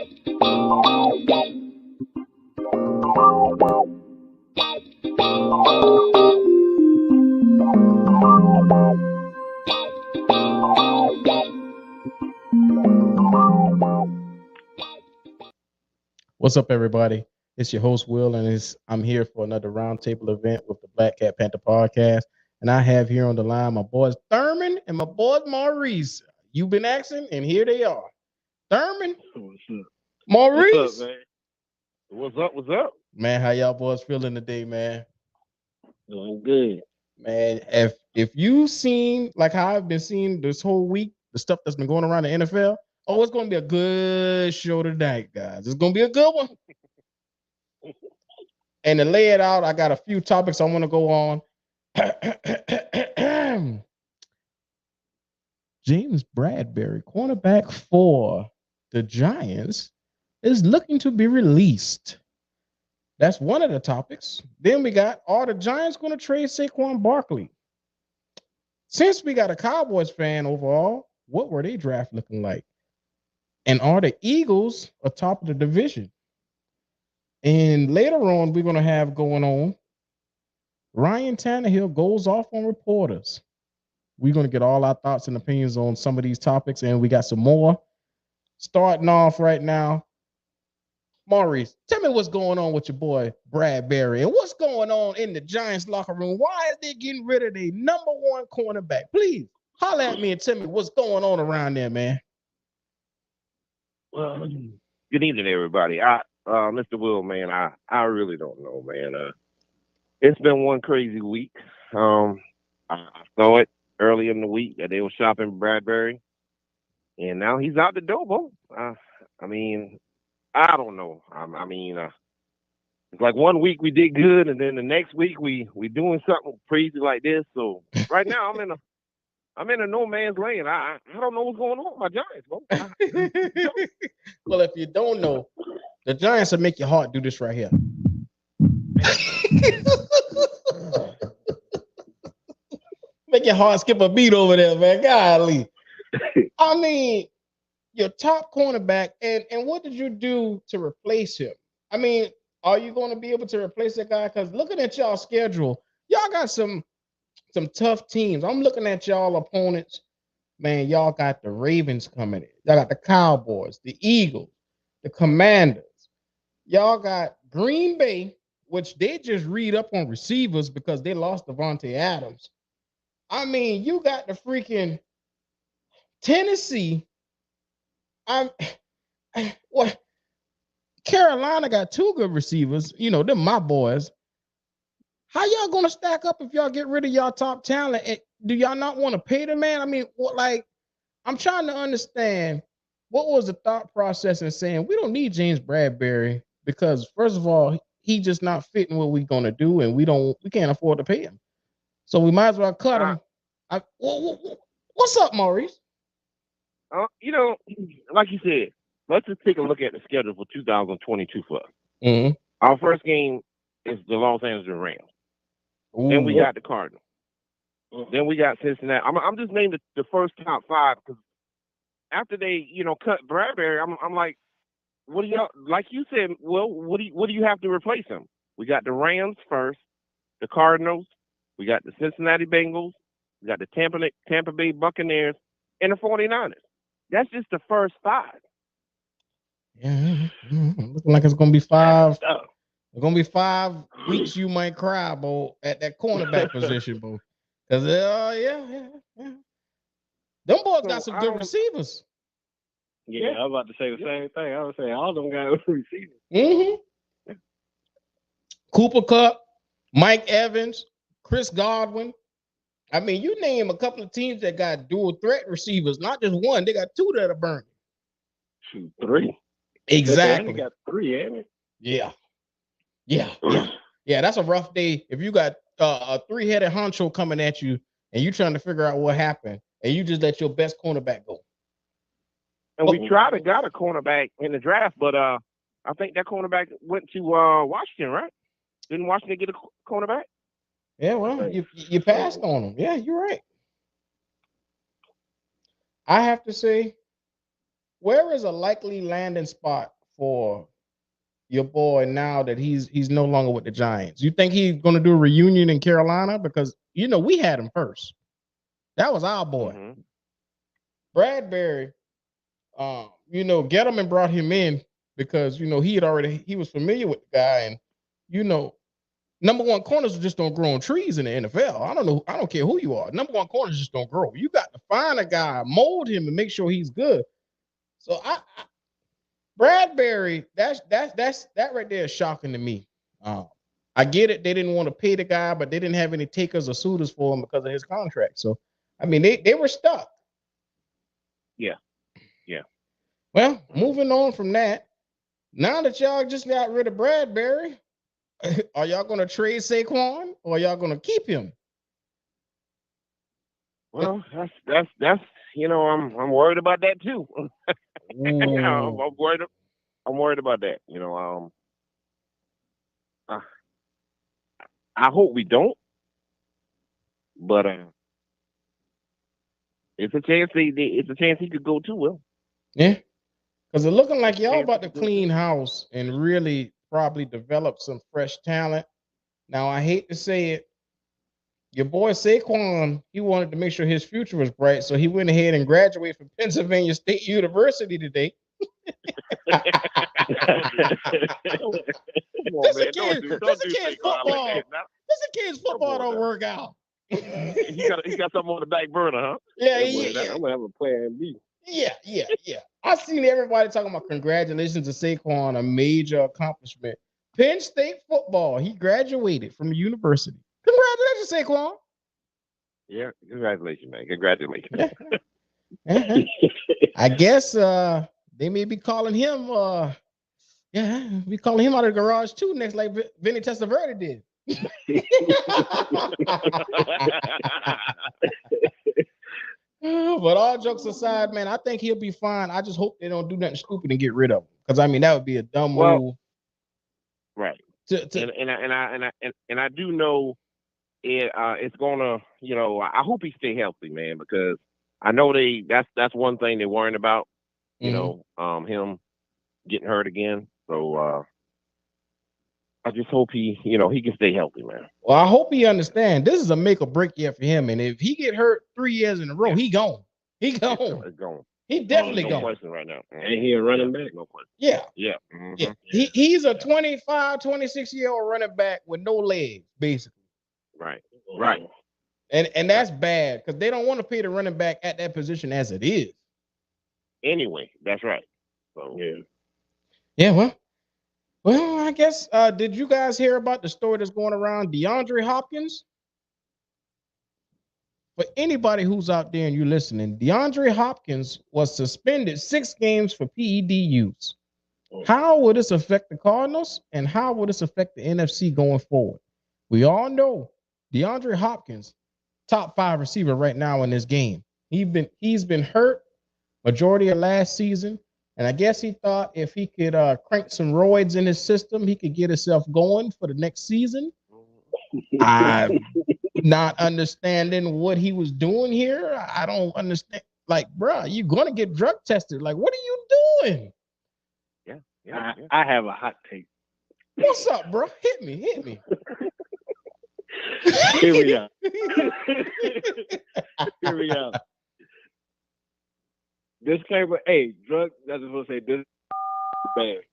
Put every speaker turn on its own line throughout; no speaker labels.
What's up, everybody? It's your host, Will, and I'm here for another roundtable event with the Black Cat Panther podcast. And I have here on the line my boys Thurman and my boys Maurice. You've been asking, and here they are. Thurman,
What's up?
Maurice.
What's up, man? What's up? What's up?
Man, how y'all boys feeling today, man?
Doing good.
Man, if you seen like how I've been seeing this whole week, the stuff that's been going around the NFL, oh, it's gonna be a good show tonight, guys. It's gonna be a good one. And to lay it out, I got a few topics I want to go on. James Bradbury, cornerback for the Giants, is looking to be released. That's one of the topics. Then we got, are the Giants going to trade Saquon Barkley? Since we got a Cowboys fan overall, what were they draft looking like? And are the Eagles atop of the division? And later on, we're going to have going on, Ryan Tannehill goes off on reporters. We're going to get all our thoughts and opinions on some of these topics, and we got some more. Starting off right now, Maurice, tell me what's going on with your boy Bradbury, and what's going on in the Giants locker room. Why is they getting rid of their number one cornerback? Please holler at me and tell me what's going on around there, man.
Well, good evening, everybody. Mr. Will, man, I really don't know, man. It's been one crazy week. I saw it early in the week that they were shopping Bradbury, and now he's out the door, bro. I mean, I don't know. It's like one week we did good, and then the next week we doing something crazy like this. So right now I'm in a no man's land. I don't know what's going on with my Giants, bro.
Well, if you don't know, the Giants will make your heart do this right here. Make your heart skip a beat over there, man. Golly. I mean, your top cornerback, and what did you do to replace him? I mean, are you going to be able to replace that guy? Because looking at y'all schedule, y'all got some tough teams. I'm looking at y'all opponents. Man, y'all got the Ravens coming in. Y'all got the Cowboys, the Eagles, the Commanders. Y'all got Green Bay, which they just read up on receivers because they lost Devontae Adams. I mean, you got the freaking Tennessee. What? Carolina got two good receivers. You know, they're my boys. How y'all gonna stack up if y'all get rid of y'all top talent? And do y'all not want to pay the man? I mean, I'm trying to understand what was the thought process in saying we don't need James Bradbury because first of all, he just not fitting what we're gonna do, and we can't afford to pay him. So we might as well cut him. What's up, Maurice?
Like you said, let's just take a look at the schedule for 2022 for us.
Mm-hmm.
Our first game is the Los Angeles Rams.
Ooh,
then we got the Cardinals. Then we got Cincinnati. I'm just naming the first top five because after they, cut Bradbury, I'm like, what do y'all, like you said, well, what do you have to replace him? We got the Rams first, the Cardinals, we got the Cincinnati Bengals, we got the Tampa Bay Buccaneers, and the 49ers. That's just the first five.
Yeah, looking like it's gonna be five. It's gonna be 5 weeks you might cry, bro, at that cornerback position, bro. Because yeah. Them boys got some good receivers.
Yeah, I was about to say the same thing. I was saying all of them got receivers.
Mm-hmm. Cooper Kupp, Mike Evans, Chris Godwin. I mean, you name a couple of teams that got dual threat receivers, not just one. They got two that are burning.
2, 3.
Exactly.
They got 3, ain't it?
Yeah. That's a rough day if you got a 3-headed honcho coming at you and you trying to figure out what happened, and you just let your best cornerback go.
And we got a cornerback in the draft, but I think that cornerback went to Washington, right? Didn't Washington get a cornerback?
Yeah, well, you passed on him. Yeah, you're right. I have to say, where is a likely landing spot for your boy now that he's no longer with the Giants? You think he's going to do a reunion in Carolina? Because we had him first. That was our boy.
Mm-hmm.
Bradbury, Gettleman brought him in because he was familiar with the guy, and number one corners just don't grow on trees in the NFL. I don't care who you are. Number one corners just don't grow. You got to find a guy, mold him, and make sure he's good. So Bradbury, that right there is shocking to me. I get it. They didn't want to pay the guy, but they didn't have any takers or suitors for him because of his contract. So, I mean, they were stuck.
Yeah.
Well, moving on from that, now that y'all just got rid of Bradbury, are y'all going to trade Saquon or are y'all going to keep him?
Well, that's I'm worried about that too. I'm worried about that. I hope we don't, but it's a chance. It's a chance he could go too. Will.
Yeah, because it's looking like y'all about to clean house and really probably develop some fresh talent. Now, I hate to say it, your boy Saquon, he wanted to make sure his future was bright, so he went ahead and graduated from Pennsylvania State University today. This a kid's football. This a kid's football don't work out.
He got something on the back burner, huh?
Yeah.
I'm gonna have a plan B.
Yeah. I seen everybody talking about congratulations to Saquon, a major accomplishment. Penn State football. He graduated from the university. Congratulations, Saquon.
Yeah, congratulations, man. Congratulations.
I guess they may be calling him. We calling him out of the garage too next, like Vinny Testaverde did. But all jokes aside, man, I think he'll be fine. I just hope they don't do nothing stupid and get rid of him, because I mean that would be a dumb move.
Right. And I do know it's gonna. I hope he stay healthy, man, because I know that's one thing they're worrying about. Him getting hurt again. So I just hope he can stay healthy, man.
Well, I hope he understands this is a make or break year for him, and if he get hurt 3 years in a row, he gone. He gone.
It's gone.
He definitely
no
gone.
question right now.
And he a running back.
No question.
Yeah.
Yeah. Mm-hmm.
Yeah. He's a 25, 26-year-old running back with no legs, basically.
Right.
And that's bad because they don't want to pay the running back at that position as it is.
Anyway, that's right. So
yeah. Well, I guess did you guys hear about the story that's going around Deandre Hopkins? For anybody who's out there and you listening, Deandre Hopkins was suspended 6 games for PED use. How will this affect the Cardinals, and how will this affect the NFC going forward? We all know DeAndre Hopkins, top 5 receiver right now in this game. He's been hurt majority of last season, and I guess he thought if he could crank some roids in his system, he could get himself going for the next season. I'm not understanding what he was doing here. I don't understand. Like, bro, you're going to get drug tested. Like, what are you doing?
Yeah.
I have a hot take.
What's up, bro? Hit me.
Here we go. Here we go. Disclaimer: hey, drugs. I just want to say this is bad.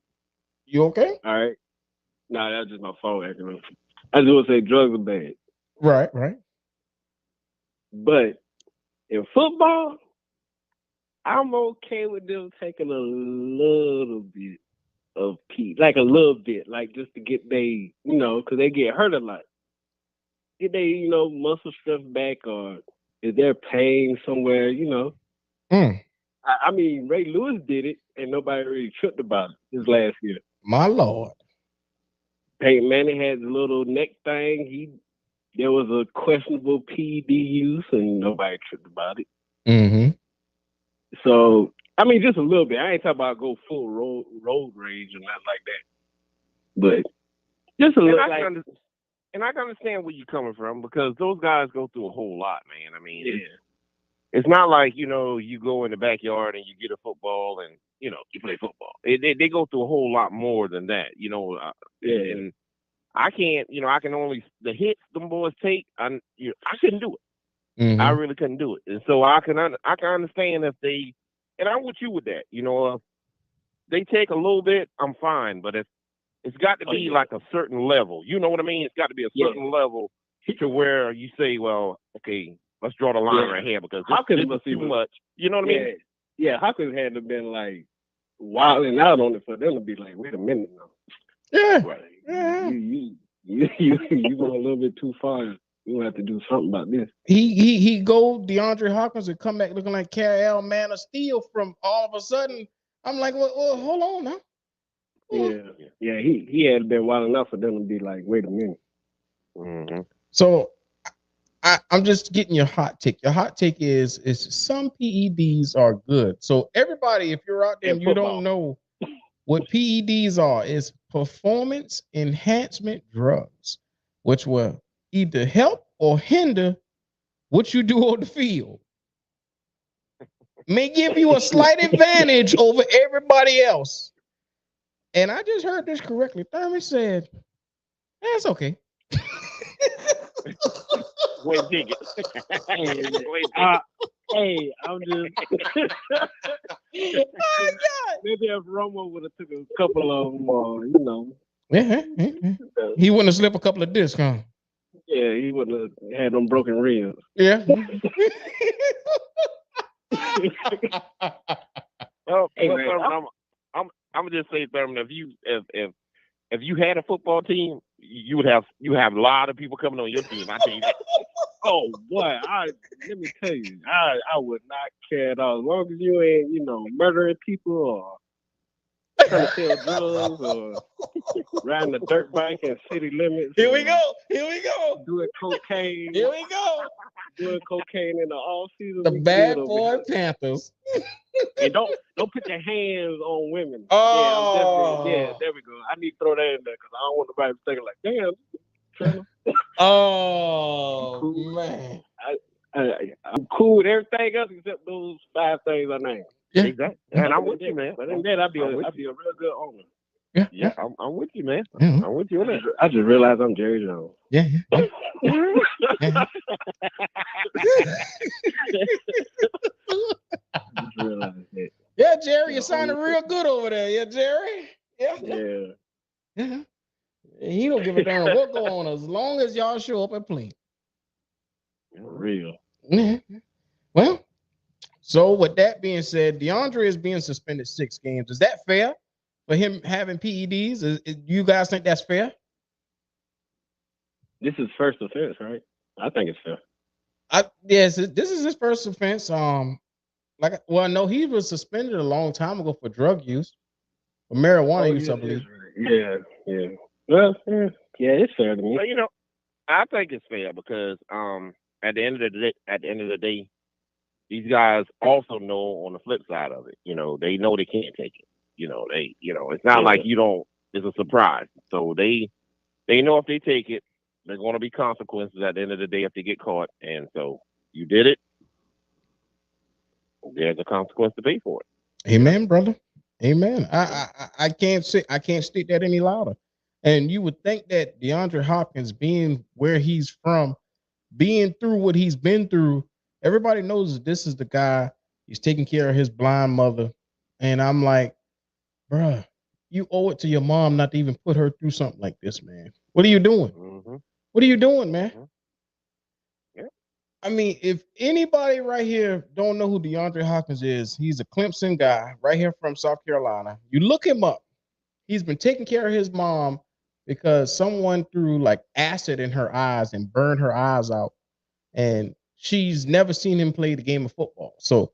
You okay?
All right. No, that's just my phone acting up. I just want to say drugs are bad.
Right.
But in football, I'm okay with them taking a little bit of pee, like a little bit, like just to get they, because they get hurt a lot. Get they, muscle strength back, or is there pain somewhere, I mean, Ray Lewis did it, and nobody really tripped about it this last year.
My Lord.
Peyton Manning had the little neck thing. There was a questionable PED use, and nobody tripped about it.
Mm-hmm.
So, I mean, just a little bit. I ain't talking about go full road rage or nothing like that. But just a little.
And I can understand where you're coming from, because those guys go through a whole lot, man. I mean, it's not like you go in the backyard and you get a football and you play football. They go through a whole lot more than that.
Yeah.
And I can't. I can only the hits them boys take. I couldn't do it. I
Mm-hmm.
really couldn't do it. And so I can understand if they. And I'm with you with that. If they take a little bit, I'm fine. But it's got to be like a certain level. You know what I mean? It's got to be a certain level to where you say, well, okay, let's draw the line right here because this is too much. You know what I mean?
Yeah, Hopkins had to been like wilding out on it for them to be like, wait a minute now.
Yeah.
Right.
Yeah.
You going a little bit too far. You gonna have to do something about this.
He go DeAndre Hopkins and come back looking like Carol Man of Steel from all of a sudden. I'm like, well hold on now.
Yeah. He had been wild enough for them to be like, wait a minute.
Mm-hmm.
So I'm just getting your hot take. Your hot take is some PEDs are good. So everybody, if you're out there and you don't know what PEDs are, is performance enhancement drugs, which will either help or hinder what you do on the field. May give you a slight advantage over everybody else. And I just heard this correctly. Thurman said, that's okay.
Wait, dig it.
Hey, I'm just maybe if Romo would have took a couple of them,
Yeah. He wouldn't have slipped a couple of discs, huh?
Yeah, he wouldn't have had them broken ribs.
Yeah.
Well,
Hey,
Thurman, I'm gonna just say, Thurman, if you had a football team, you have a lot of people coming on your team. I tell you that.
Oh boy, let me tell you, I would not care at all as long as you ain't murdering people or trying to sell drugs or riding a dirt bike in city limits.
Here we go.
Doing cocaine.
Here we go.
Doing cocaine in the off season.
The bad boy Panthers.
And don't put your hands on women.
Oh.
Yeah, there we go. I need to throw that in there because I don't want nobody thinking like, damn.
Oh
cool.
Man.
I'm cool with everything else except those 5 things I named.
Yeah.
Exactly. And I'm with you, man.
But in that, I'd be a real good owner.
Yeah.
I'm with you, man.
Mm-hmm.
I'm with you on that.
I just realized I'm Jerry Jones.
Yeah.
I just realized that.
Yeah, Jerry, you're sounding real good over there. Yeah, Jerry. Yeah. He don't give a darn what go on as long as y'all show up and play.
Real.
Well, so with that being said, DeAndre is being suspended 6 games. Is that fair for him having PEDs? You guys think that's fair?
This is first offense, right? I think it's fair.
Yes, this is his first offense. No, he was suspended a long time ago for drug use, for marijuana use, I believe.
Right. Yeah. Well, yeah, it's fair to me.
So, I think it's fair because at the end of the day, these guys also know on the flip side of it. They know they can't take it. It's not like it's a surprise. So they know if they take it, there's going to be consequences at the end of the day if they get caught. And so you did it. There's a consequence to pay for it.
Amen, brother. Amen. I can't state that any louder. And you would think that DeAndre Hopkins, being where he's from, being through what he's been through, everybody knows that this is the guy. He's taking care of his blind mother. And I'm like, bruh, you owe it to your mom not to even put her through something like this, man. What are you doing?
Mm-hmm.
What are you doing, man?
Mm-hmm. Yeah.
I mean, if anybody right here don't know who DeAndre Hopkins is, he's a Clemson guy right here from South Carolina. You look him up. He's been taking care of his mom because someone threw like acid in her eyes and burned her eyes out. And she's never seen him play the game of football. So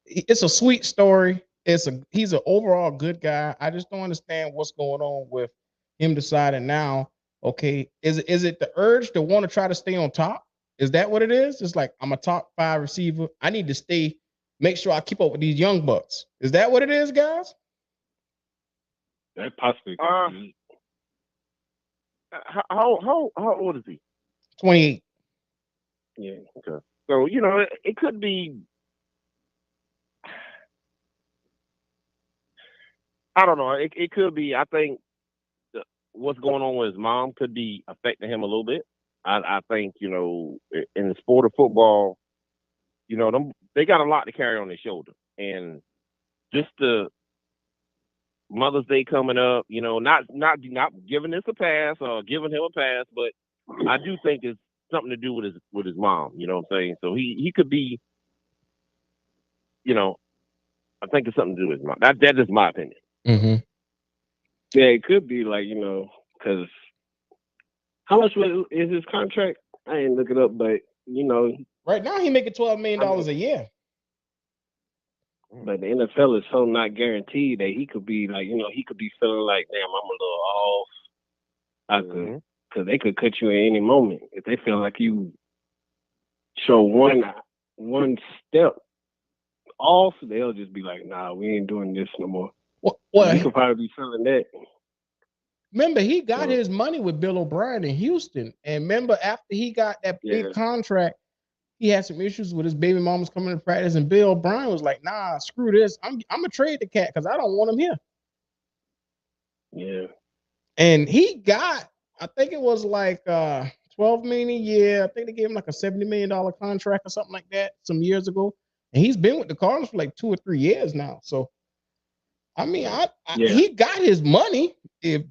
it's a sweet story. He's an overall good guy. I just don't understand what's going on with him deciding now. Okay, is it the urge to want to try to stay on top? Is that what it is? It's like I'm a top 5 receiver. I need to make sure I keep up with these young bucks. Is that what it is, guys?
That possibly.
How old is he?
28.
Yeah.
Okay. So it could be. I don't know. It could be. I think what's going on with his mom could be affecting him a little bit. I think in the sport of football, they got a lot to carry on their shoulder, and just the Mother's Day coming up, not giving this a pass or giving him a pass, but I do think it's something to do with his mom. You know what I'm saying? So he could be, I think it's something to do with his mom. That is my opinion.
Mm-hmm.
Yeah, it could be like, because how much is his contract? I ain't look it up, but
right now he making $12 million a year.
But the NFL is so not guaranteed that he could be like, he could be feeling like, damn, I'm a little off. I could, because they could cut you at any moment if they feel like you show one step off. They'll just be like, nah, we ain't doing this no more.
Well,
he could probably be feeling that.
Remember, he got his money with Bill O'Brien in Houston, and remember after he got that big contract, he had some issues with his baby mamas coming to practice, and Bill O'Brien was like, "Nah, screw this. I'm gonna trade the cat because I don't want him here."
Yeah.
And he got, I think it was like $12 million a year. I think they gave him like a $70 million contract or something like that some years ago. And he's been with the Cardinals for like 2 or 3 years now. So, I mean, he got his money. If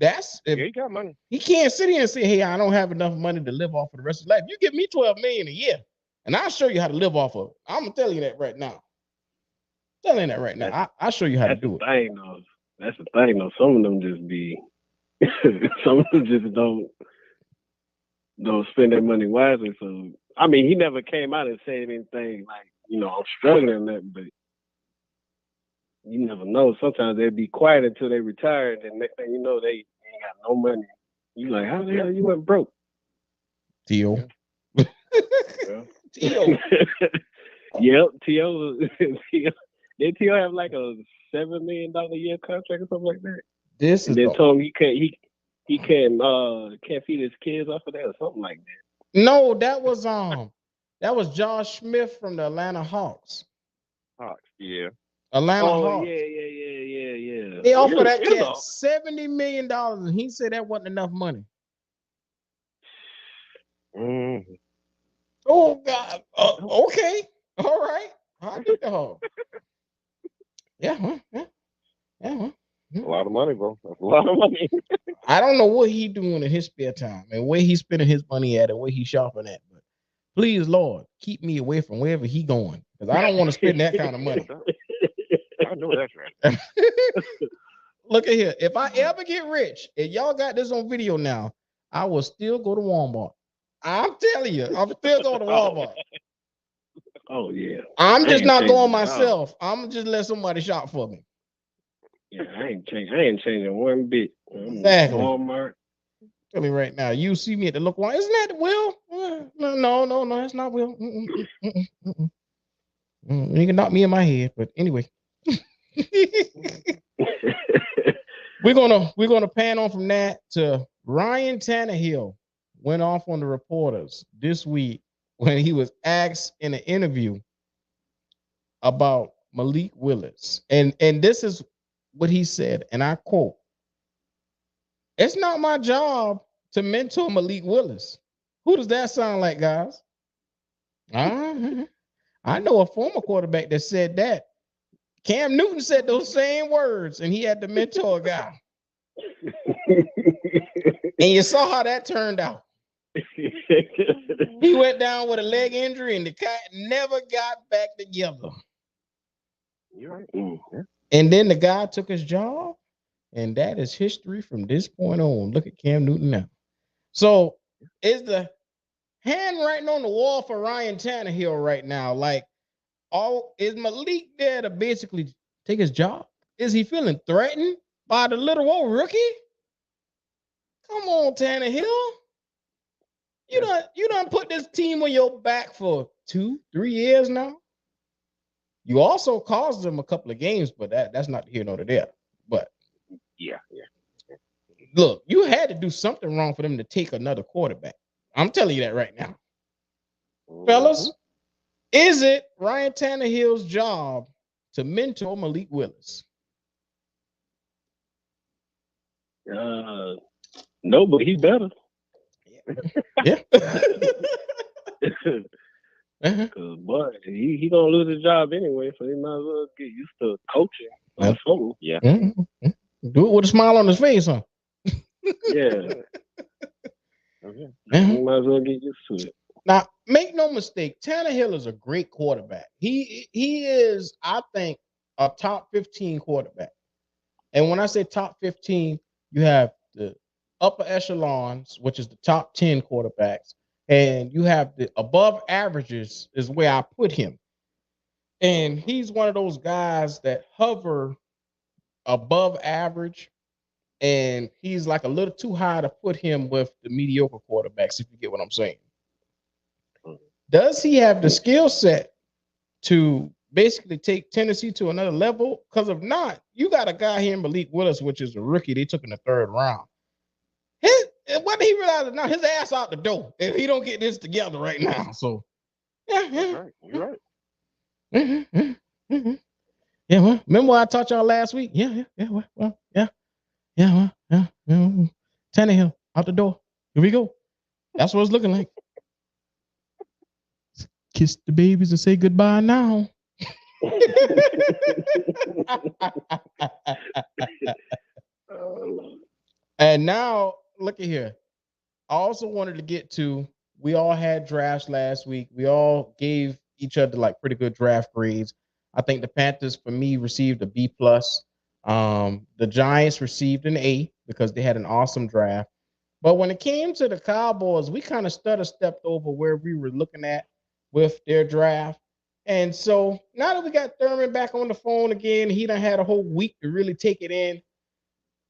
he got money,
he can't sit here and say, "Hey, I don't have enough money to live off for the rest of his life." You give me $12 million a year, and I'll show you how to live off of it. I'm gonna tell you that right now. I'll show you how to do it.
That's the thing, though. Some of them just be, some of them just don't spend their money wisely. So, I mean, he never came out and said anything like, I'm struggling that, but you never know. Sometimes they'll be quiet until they retire, and then next thing you know, they ain't got no money. You like, how the hell you went broke?
T.O.
T.O. Yep, T.O. Did T.O. have like a $7 million a year contract or something like that? They told him he can't feed his kids off of that or something like that.
No, that was Josh Smith from the Atlanta Hawks.
Yeah.
Atlanta Hawks.
Yeah.
They offered that cat $70 million, and he said that wasn't enough money.
Mm-hmm.
Oh God. Okay. All right. I'll get the Hawk. Yeah.
A lot of money, bro. That's a lot of money.
I don't know what he doing in his spare time and where he's spending his money at and where he's shopping at, but please, Lord, keep me away from wherever he going, because I don't want to spend that kind of money.
I know that's right.
Look at here. If I ever get rich, and y'all got this on video now, I will still go to Walmart. I'm telling you, I'm still going to Walmart.
Oh yeah.
I'm just not going myself. I'm just let somebody shop for me.
Yeah, I ain't changing one bit.
Exactly.
Walmart.
Tell me right now. You see me at the local one. Isn't that Will? No, that's not Will. You can knock me in my head, but anyway. We're gonna pan on from that to Ryan Tannehill went off on the reporters this week when he was asked in an interview about Malik Willis. And this is what he said, and I quote, "It's not my job to mentor Malik Willis." Who does that sound like, guys? I know a former quarterback that said that. Cam Newton said those same words, and he had to mentor a guy. And you saw how that turned out. He went down with a leg injury, and the cat never got back together.
You're right.
And then the guy took his job, and that is history from this point on. Look at Cam Newton now. So is the handwriting on the wall for Ryan Tannehill right now? Like, is Malik there to basically take his job? Is he feeling threatened by the little old rookie? Come on, Tannehill. You done put this team on your back for 2-3 years now. You also caused them a couple of games, but that's not here nor there. But
yeah.
Look, you had to do something wrong for them to take another quarterback. I'm telling you that right now. Fellas, Is it Ryan Tannehill's job to mentor Malik Willis?
No, but he better.
Yeah.
Cause boy, he gonna lose his job anyway, so he might as well get used to coaching or something.
Yeah.
Do it with a smile on his face, huh?
Yeah.
Okay.
You might as well get used to it.
Now, make no mistake, Tannehill is a great quarterback. He is, I think, a top 15 quarterback. And when I say top 15, you have the upper echelons, which is the top 10 quarterbacks, and you have the above averages is where I put him. And he's one of those guys that hover above average, and he's like a little too high to put him with the mediocre quarterbacks, if you get what I'm saying. Does he have the skill set to basically take Tennessee to another level? Because if not, you got a guy here in Malik Willis, which is a rookie they took in the 3rd round. Whether he realizes now, his ass out the door if he don't get this together right now. So,
You're right.
Yeah, well, remember what I taught y'all last week? Yeah. Tannehill out the door. Here we go. That's what it's looking like. Kiss the babies and say goodbye now. And now, look at here. I also wanted to get to, we all had drafts last week. We all gave each other like pretty good draft grades. I think the Panthers, for me, received a B plus. The Giants received an A because they had an awesome draft. But when it came to the Cowboys, we kind of stepped over where we were looking at with their draft. And so now that we got Thurman back on the phone again, he done had a whole week to really take it in.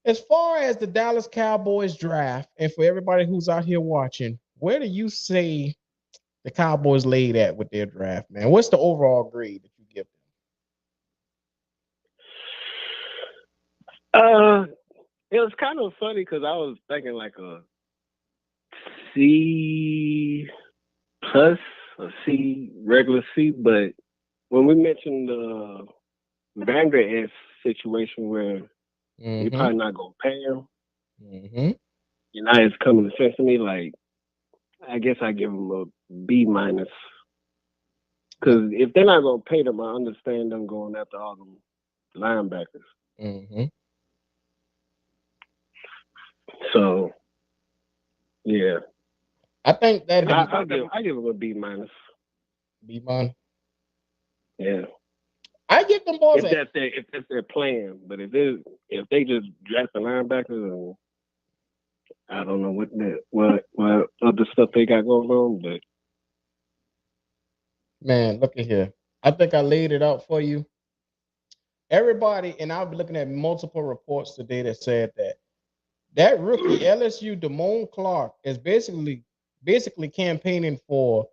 As far as the Dallas Cowboys draft, and for everybody who's out here watching, where do you say the Cowboys laid at with their draft, man? What's the overall grade that you give
them? It was kind of funny because I was thinking like a C plus, a C, regular C, but when we mentioned the Vander Esch situation where you're probably not gonna pay him, you know, it's coming to sense to me. Like, I guess I give him a B minus because if they're not gonna pay them, I understand them going after all them linebackers. So, yeah,
I think that
I give them a B minus.
B minus.
Yeah,
I give them boys
if that's their plan. But if they just draft the linebackers, I don't know what other stuff they got going on. But
man, look at here. I think I laid it out for you. Everybody, and I've been looking at multiple reports today that said that rookie LSU Damone Clark is basically campaigning for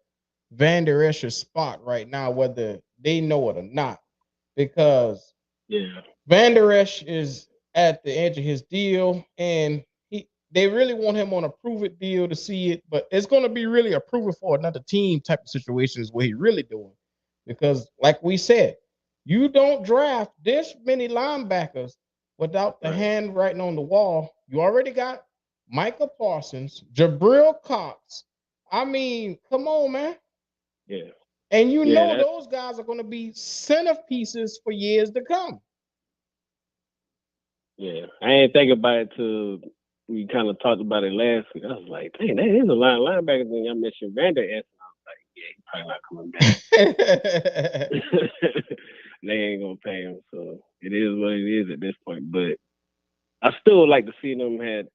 Van Der Esch's spot right now, whether they know it or not, because Van Der Esch is at the edge of his deal, and they really want him on a prove it deal to see it, but it's going to be really a prove it for another team type of situation is what he really doing, because like we said, you don't draft this many linebackers without the handwriting on the wall. You already got Micah Parsons, Jabril Cox. I mean, come on, man.
Yeah.
And you know those guys are going to be centerpieces for years to come.
Yeah. I ain't think about it till we kind of talked about it last week. I was like, dang, that is a lot of linebackers. And y'all mentioned Vander Esch. I was like, yeah, he's probably not coming back. They ain't going to pay him. So it is what it is at this point. But I still would like to see them had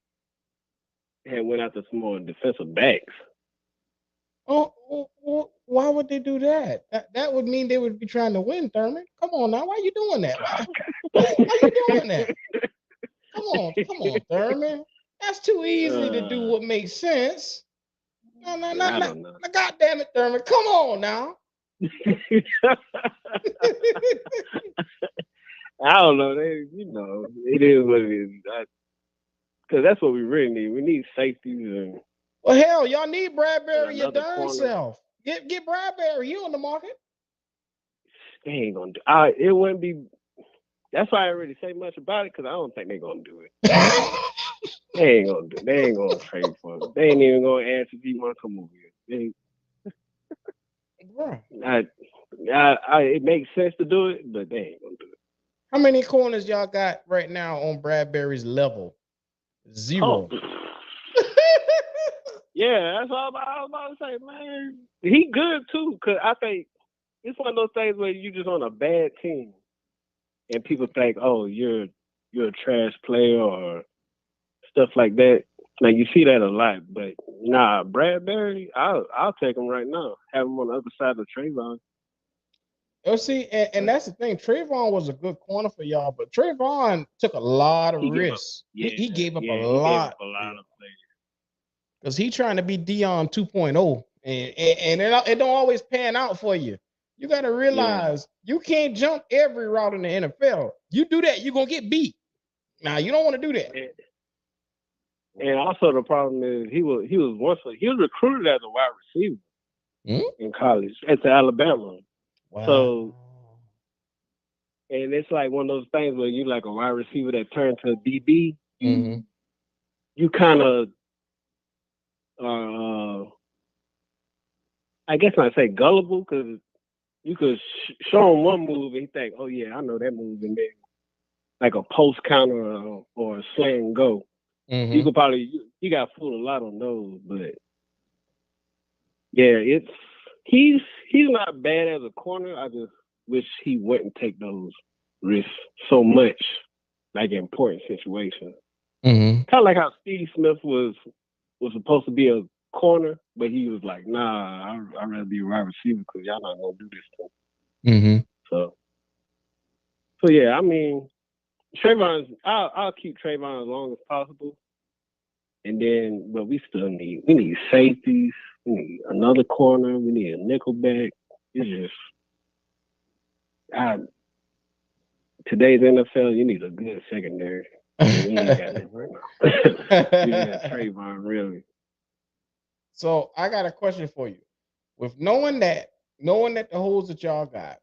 went after some more defensive backs.
Oh, why would they do that? That would mean they would be trying to win, Thurman. Come on now, why are you doing that? Why are you doing that? Come on, Thurman. That's too easy to do what makes sense. No. God damn it, Thurman. Come on now.
I don't know. It is what it is. Because that's what we really need. We need safeties and.
Well, hell, y'all need Bradbury your darn self. Get Bradbury. You on the market.
They ain't gonna do. It wouldn't be. That's why I already say much about it because I don't think they're gonna do it. They ain't gonna do. They ain't gonna trade for him. They ain't even gonna ask if he want to come over here. It makes sense to do it, but they ain't gonna do it.
How many corners y'all got right now on Bradbury's level? 0.
Oh. Yeah, that's all I was about to say, man. He good too, cause I think it's one of those things where you just on a bad team, and people think, "Oh, you're a trash player" or stuff like that. Like you see that a lot, but nah, Bradbury, I'll take him right now. Have him on the other side of Trayvon.
Oh, see, and that's the thing. Trayvon was a good corner for y'all, but Trayvon took a lot of risks. He gave up a lot
of players.
Because he trying to be Dion 2.0, and it don't always pan out for you. You got to realize you can't jump every route in the NFL. You do that, you're going to get beat. Now, you don't want to do that.
And also the problem is he was recruited as a wide receiver in college at Alabama.
Wow.
So, and it's like one of those things where you like a wide receiver that turned to a DB.
Mm-hmm.
You kind of, I guess I say gullible because you could show him one move and he think, oh yeah, I know that move, and then like a post counter or a slam and go.
Mm-hmm.
You could probably you got fooled a lot on those, but yeah, he's not bad as a corner. I just wish he wouldn't take those risks so much, like in important situations.
Mm-hmm.
Kind of like how Steve Smith was supposed to be a corner, but he was like, nah, I'd rather be a wide receiver because y'all not gonna do this to me.
Mm-hmm.
So yeah, I mean, I'll keep Trayvon as long as possible. And then, but we still need safeties. We need another corner. We need a nickelback. It's just today's NFL. You need a good secondary. We ain't got that right now. We got Trayvon, really.
So I got a question for you. With knowing that the holes that y'all got,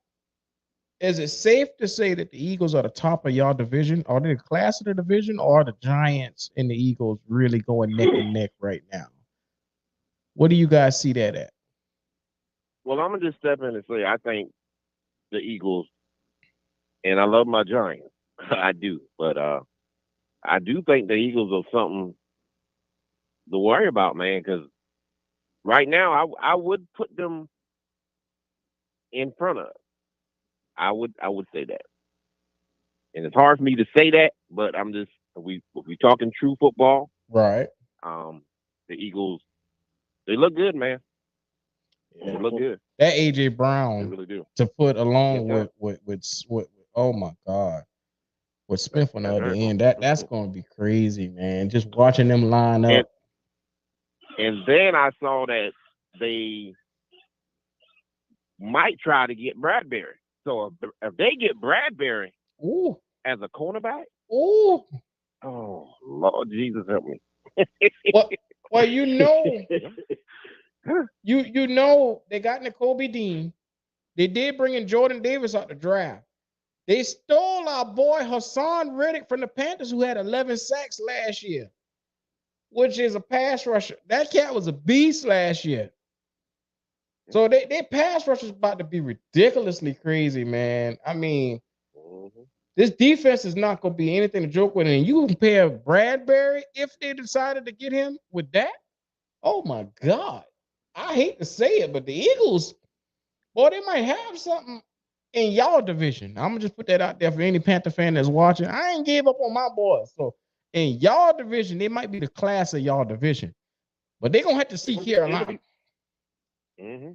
is it safe to say that the Eagles are the top of y'all division? Are they the class of the division, or are the Giants and the Eagles really going neck and neck right now? What do you guys see that at?
Well, I'm gonna just step in and say I think the Eagles, and I love my Giants, I do, but I do think the Eagles are something to worry about, man. Because right now, I would put them in front of. I would say that, and it's hard for me to say that, but I'm just we talking true football,
right?
The Eagles, they look good, man. Yeah, they look good.
That AJ Brown,
they really do.
To put along with oh my God, with Smith on the other end, that's gonna be crazy, man. Just watching them line up.
And then I saw that they might try to get Bradbury. So if they get Bradbury as a cornerback, oh Lord Jesus help me.
Well, you know they got N'Kobe Dean. They did bring in Jordan Davis out the draft. They stole our boy Hassan Reddick from the Panthers, who had 11 sacks last year, which is a pass rusher. That cat was a beast last year. So they pass rush is about to be ridiculously crazy, man. I mean, this defense is not going to be anything to joke with. And you compare Bradbury, if they decided to get him with that, oh my God. I hate to say it, but the Eagles, boy, they might have something in y'all division. I'm going to just put that out there for any Panther fan that's watching. I ain't gave up on my boys. So in y'all division, they might be the class of y'all division. But they're going to have to see Carolina.
Mm-hmm.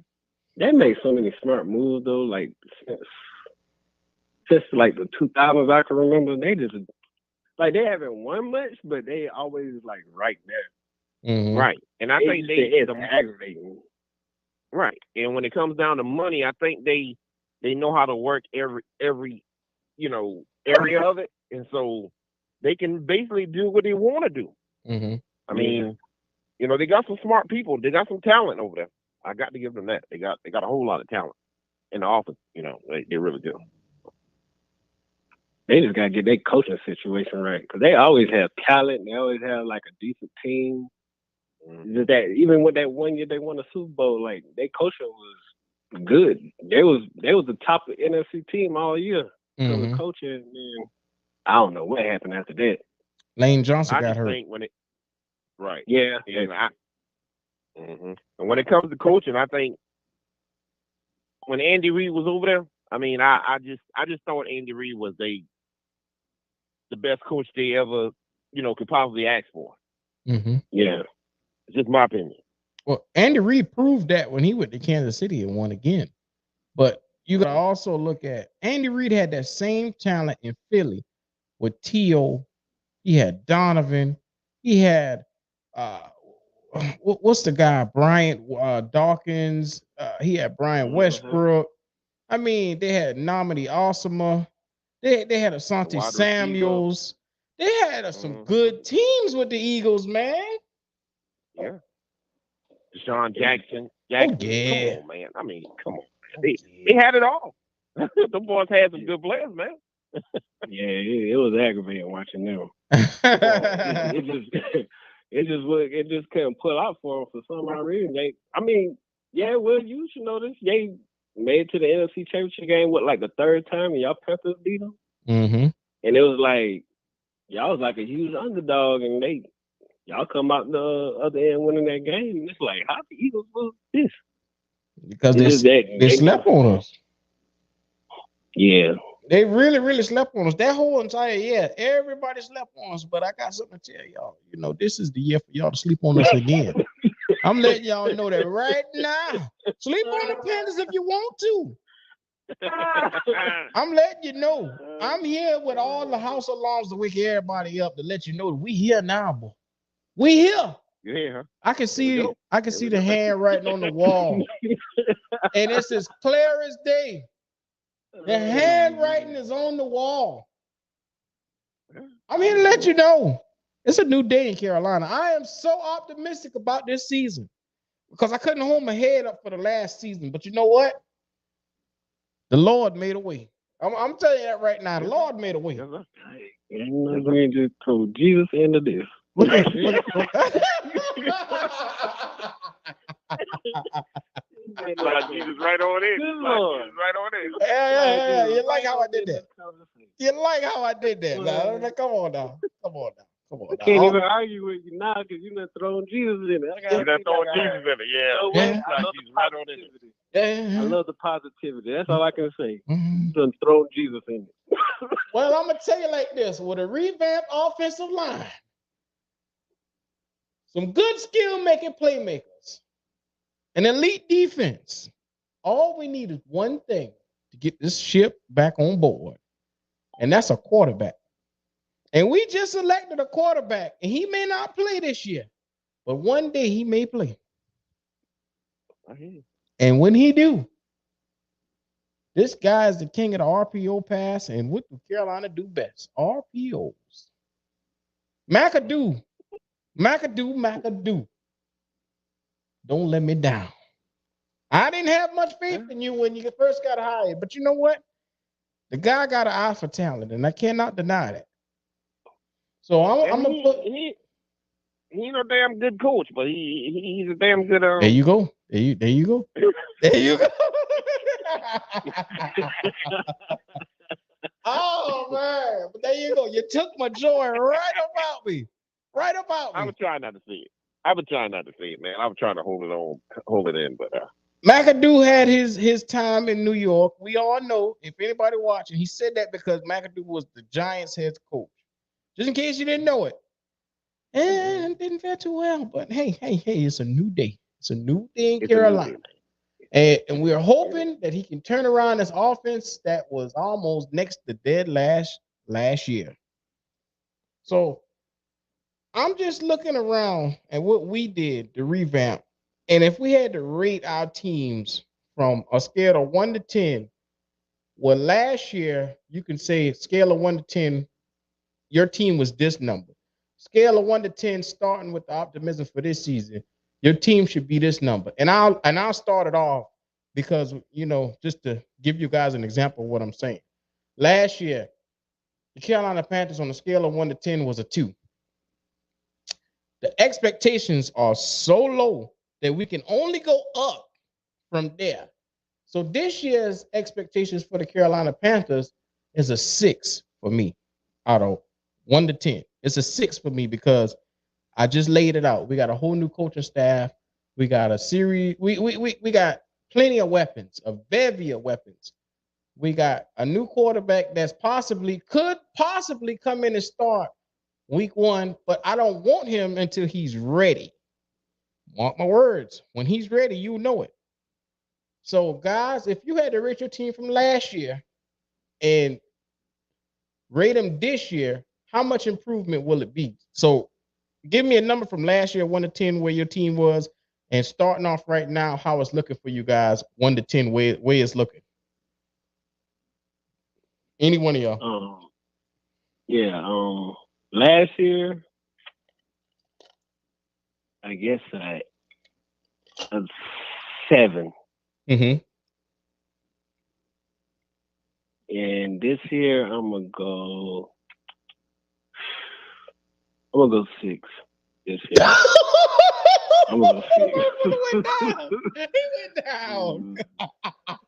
They make so many smart moves, though. Like, since like the 2000s, I can remember, they just, like, they haven't won much, but they always, like, right there.
Mm-hmm. Right. And I think
it's aggravating.
Right. And when it comes down to money, I think they know how to work every area of it. And so they can basically do what they want to do.
Mm-hmm.
I mean, they got some smart people. They got some talent over there. I got to give them that. They got a whole lot of talent in the offense. They really do.
They just gotta get their coaching situation right because they always have talent. They always have like a decent team. Just that even with that 1 year they won the Super Bowl, like their coaching was good. They was the top of NFC team all year. So the coaching, man, I don't know what happened after that.
Lane Johnson
I
got
just
hurt.
think when it right,
yeah.
And when it comes to coaching, I think when Andy Reid was over there, I mean, I just thought Andy Reid was the best coach they ever, could possibly ask for.
Yeah.
It's just my opinion.
Well, Andy Reid proved that when he went to Kansas City and won again. But you got to also look at Andy Reid had that same talent in Philly with T.O. He had Donovan. He had what's the guy? Bryant Dawkins. He had Brian Westbrook. I mean, they had Namadi Osama. They had Asante Samuels. They had some good teams with the Eagles, man.
Yeah. Deshaun Jackson.
Oh, yeah.
Come on, man. I mean, come on. They had it all. The boys had some good players, man.
Yeah, it was aggravating watching them. It just couldn't pull out for them for some odd reason. You should know this. They made it to the NFC Championship game like the third time, and y'all Panthers beat them. And it was like y'all was like a huge underdog, and y'all come out the other end winning that game. And it's like, how the Eagles lose this?
Because they slept on us.
Yeah.
They really, really slept on us. That whole entire year, everybody slept on us. But I got something to tell y'all. This is the year for y'all to sleep on us again. I'm letting y'all know that right now. Sleep on the Panthers if you want to. I'm letting you know. I'm here with all the house alarms to wake everybody up to let you know that we here now, boy. We here.
Yeah.
I can see the handwriting on the wall. And it's as clear as day. The handwriting is on the wall. I'm here to let you know. It's a new day in Carolina. I am so optimistic about this season because I couldn't hold my head up for the last season. But you know what? The Lord made a way. I'm telling you that right now. The Lord made a way.
We just told Jesus into this.
Look at
Jesus right on in. Right on in.
Yeah. You like how I did that? You like how I did that? Now, come on now.
I can't even argue with you now because you done thrown Jesus in it.
You done thrown Jesus in it,
yeah. I love the positivity. That's all I can say. You done thrown Jesus in it.
Well, I'm going to tell you like this. With a revamped offensive line, some good skill-making playmakers, an elite defense, all we need is one thing to get this ship back on board, and that's a quarterback. And we just selected a quarterback, and he may not play this year, but one day he may play. And when he do, this guy is the king of the RPO pass, and what do Carolina do best? RPOs. McAdoo. Don't let me down. I didn't have much faith in you when you first got hired, but you know what? The guy got an eye for talent, and I cannot deny that. So I'm gonna put.
He ain't no damn good coach, but he's a damn good.
There you go. There you go. There you go. Oh man! But there you go. You took my joy right about me.
I was trying not to see it. Man. I was trying to hold it in, but.
McAdoo had his time in New York. We all know, if anybody watching, he said that because McAdoo was the Giants' head coach. Just in case you didn't know it. And didn't fare too well. But hey, it's a new day. It's a new day in Carolina. And we're hoping that he can turn around this offense that was almost next to dead last year. So I'm just looking around at what we did to revamp. And if we had to rate our teams from a scale of 1 to 10, well, last year, you can say scale of 1 to 10, your team was this number. Scale of 1 to 10, starting with the optimism for this season, Your team should be this number. And I'll start it off because just to give you guys an example of what I'm saying. Last year, the Carolina Panthers on a scale of 1 to 10 was a 2. The expectations are so low that we can only go up from there. So this year's expectations for the Carolina Panthers is a 6 for me out of 1 to 10. It's a 6 for me because I just laid it out. We got a whole new coaching staff. We got a series. We got plenty of weapons, a bevy of weapons. We got a new quarterback that's could possibly come in and start week 1, but I don't want him until he's ready. Mark my words. When he's ready, you know it. So, guys, if you had to rate your team from last year and rate them this year, how much improvement will it be? So, give me a number from last year, 1 to 10, where your team was, and starting off right now, how it's looking for you guys, 1 to 10, where it's looking. Any one of y'all.
Last year, I guess a 7.
Mm-hmm.
And this year, I'm gonna go 6. This year, I'm gonna go 6.
He went down.
I'm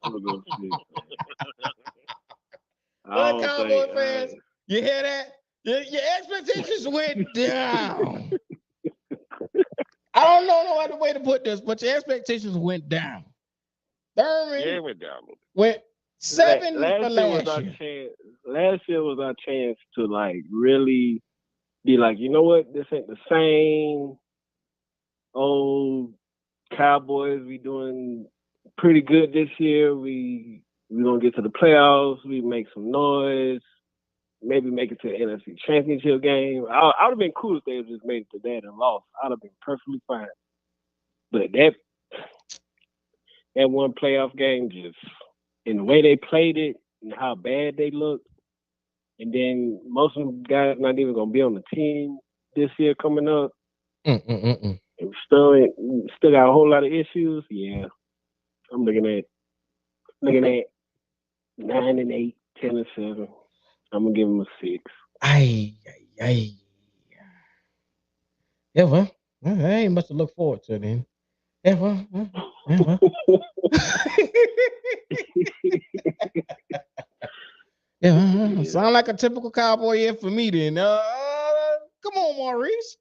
gonna go 6.
Well, Cowboy fans, you hear that? Your expectations went down. I don't know no other way to put this, but your expectations went down. Thurman
Yeah, it went down.
Went 7 for last
year. Last year was our chance to really be like, you know what? This ain't the same old Cowboys. We doing pretty good this year. We gonna get to the playoffs. We make some noise. Maybe make it to the NFC Championship game. I would have been cool if they just made it to that and lost. I'd have been perfectly fine. But that one playoff game, just in the way they played it and how bad they looked, and then most of them guys not even gonna be on the team this year coming up. And we still got a whole lot of issues. Yeah, I'm looking at 9 and 8, 10 and 7. I'm gonna give him a 6.
Yeah, well, I ain't much to look forward to then. Yeah, well. Yeah, sound like a typical Cowboy year for me then. Come on, Maurice.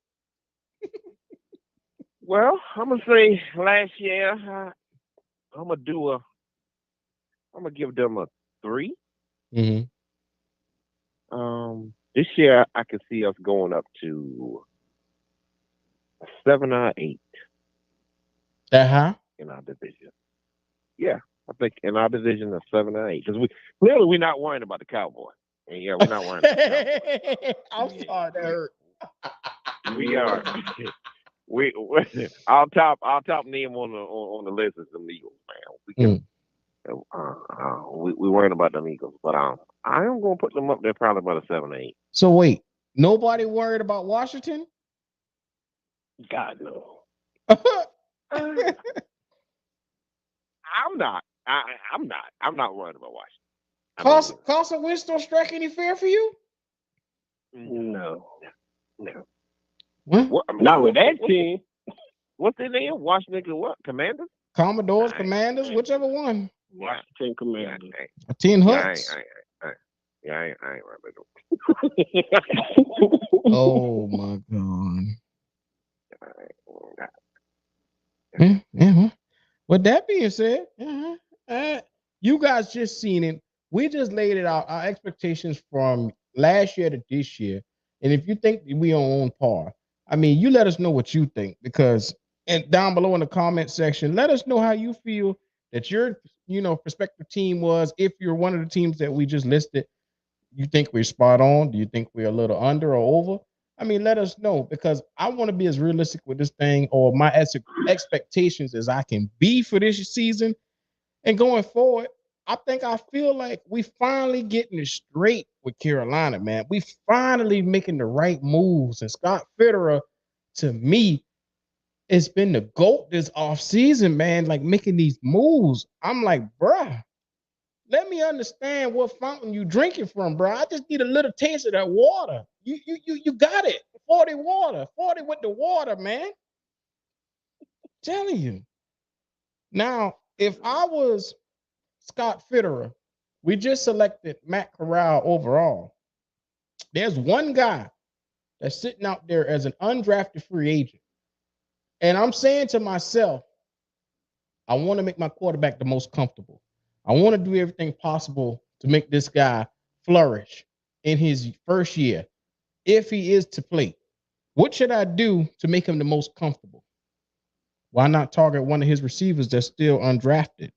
Well, I'm gonna say last year, I'm gonna give them a 3.
Mm-hmm.
This year I can see us going up to 7 or 8.
That high?
In our division. Yeah, I think in our division of 7 or 8, because we're not worrying about the Cowboys. And yeah, we're not worrying about the Cowboys.
I'm sorry, that hurt.
We are. Our top name on the list is the Eagles, man. We worrying about them Eagles, but I am gonna put them up there probably about a 7 or 8.
So wait, nobody worried about Washington?
God no.
I'm not. I'm not worried about Washington.
Carson Wentz don't strike any fear for you?
No.
What?
Not with that team.
What's their name? Washington what? Commanders?
Commodores, Commanders, whichever one.
Washington Commanders.
10 hooks.
I ain't right with them.
Oh my God. Yeah. With that being said, you guys just seen it. We just laid it out, our expectations from last year to this year. And if you think we are on par, I mean, you let us know what you think, because and down below in the comment section, let us know how you feel that your prospective team was. If you're one of the teams that we just listed, you think we're spot on? Do you think we're a little under or over? I mean, let us know, because I want to be as realistic with this thing, or my expectations as I can be for this season. And going forward, I feel like we finally getting it straight with Carolina, man. We finally making the right moves. And Scott Fitterer, to me, it's been the GOAT this offseason, man, like making these moves. I'm like, bruh, let me understand what fountain you drinking from, bro. I just need a little taste of that water. You got it. 40 water. 40 with the water, man. Telling you. Now, if I was Scott Fitterer, we just selected Matt Corral overall. There's one guy that's sitting out there as an undrafted free agent. And I'm saying to myself, I want to make my quarterback the most comfortable. I want to do everything possible to make this guy flourish in his first year, if he is to play. What should I do to make him the most comfortable? Why not target one of his receivers that's still undrafted?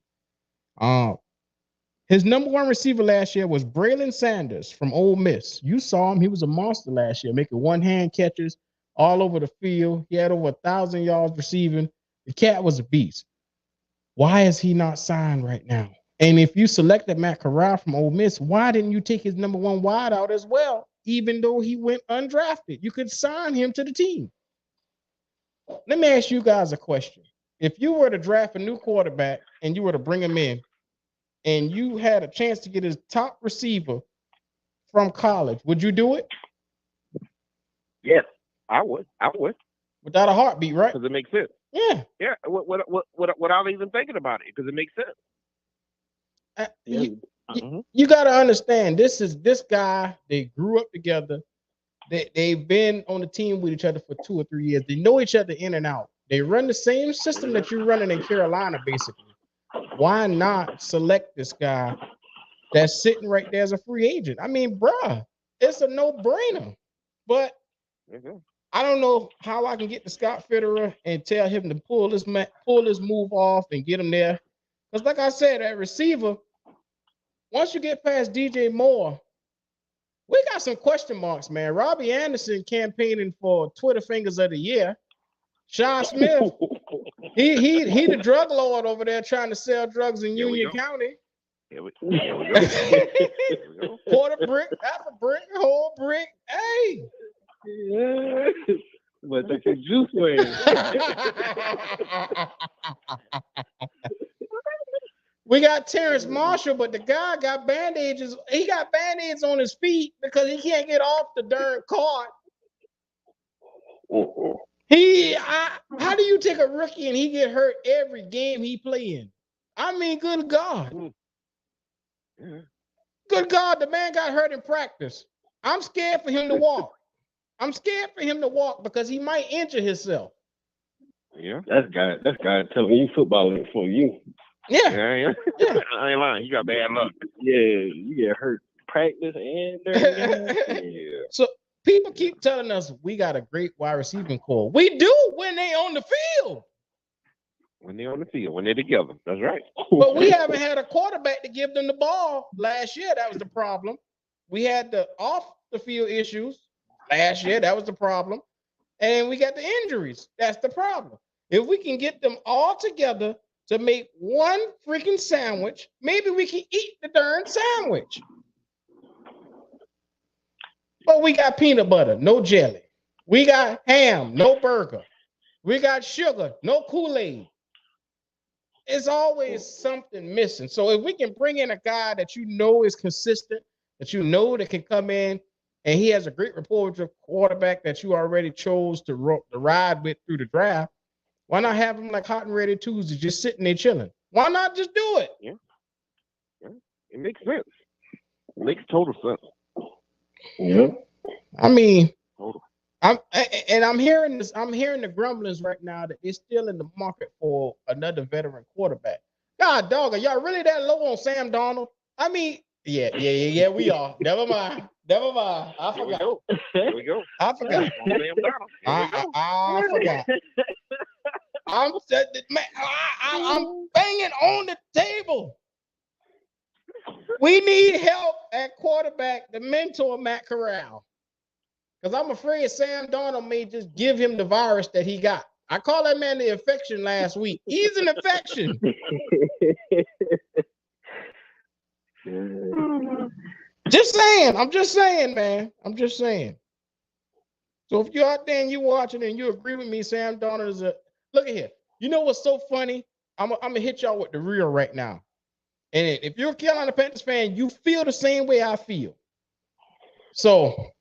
His number one receiver last year was Braylon Sanders from Ole Miss. You saw him. He was a monster last year, making one-hand catches all over the field. He had over 1,000 yards receiving. The cat was a beast. Why is he not signed right now? And if you selected Matt Corral from Ole Miss, why didn't you take his number one wideout as well, even though he went undrafted? You could sign him to the team. Let me ask you guys a question. If you were to draft a new quarterback and you were to bring him in and you had a chance to get his top receiver from college, would you do it?
Yes, I would. I would.
Without a heartbeat, right?
Because it makes sense.
Yeah.
Yeah. Without even thinking about it, because it makes sense.
You got to understand, this guy, they grew up together. They've been on the team with each other for 2 or 3 years. They know each other in and out. They run the same system that you're running in Carolina, basically. Why not select this guy that's sitting right there as a free agent? I mean, bruh, it's a no-brainer. But I don't know how I can get to Scott Fitterer and tell him to pull this move off and get him there. Because like I said, that receiver, once you get past DJ Moore, we got some question marks, man. Robbie Anderson campaigning for Twitter Fingers of the Year. Sean Smith, he the drug lord over there trying to sell drugs in Union County.
Here we go.
Quarter brick, half a brick, whole brick. Hey.
Yeah. But that's a juice man.
We got Terrence Marshall, but the guy got bandages. He got band-aids on his feet because he can't get off the darn cart. How do you take a rookie and he get hurt every game he playing? I mean, good God. Good God, the man got hurt in practice. I'm scared for him to walk. I'm scared for him to walk because he might injure himself.
Yeah.
That's God telling you football ain't for you.
Yeah.
I ain't lying. You got bad luck.
Yeah, you get hurt practice and
yeah.
So people keep telling us we got a great wide receiving core. We do when they on the field.
When they're on the field, when they're together. That's right.
But we haven't had a quarterback to give them the ball. Last year, that was the problem. We had the off the field issues. Last year, that was the problem. And we got the injuries. That's the problem. If we can get them all together to make one freaking sandwich, maybe we can eat the darn sandwich. But we got peanut butter, no jelly. We got ham, no burger. We got sugar, no Kool-Aid. It's always something missing. So if we can bring in a guy that you know is consistent, that you know that can come in, and he has a great rapport with your quarterback that you already chose to ride with through the draft, why not have him like hot and ready Tuesday, just sitting there chilling? Why not just do it?
Yeah. It makes sense. It makes total sense.
Yeah.
I mean, I'm hearing this. I'm hearing the grumblings right now that they're still in the market for another veteran quarterback. God, dog, are y'all really that low on Sam Darnold? I mean, yeah, we are. Never mind. I forgot.
Here we go.
I forgot. I forgot. I'm banging on the table. We need help at quarterback to mentor Matt Corral. Because I'm afraid Sam Darnold may just give him the virus that he got. I called that man the infection last week. He's an infection. Just saying. I'm just saying, man. I'm just saying. So if you're out there and you're watching and you agree with me, Sam Darnold is Look at here. You know what's so funny? I'm gonna hit y'all with the real right now. And if you're a Carolina Panthers fan, you feel the same way I feel. So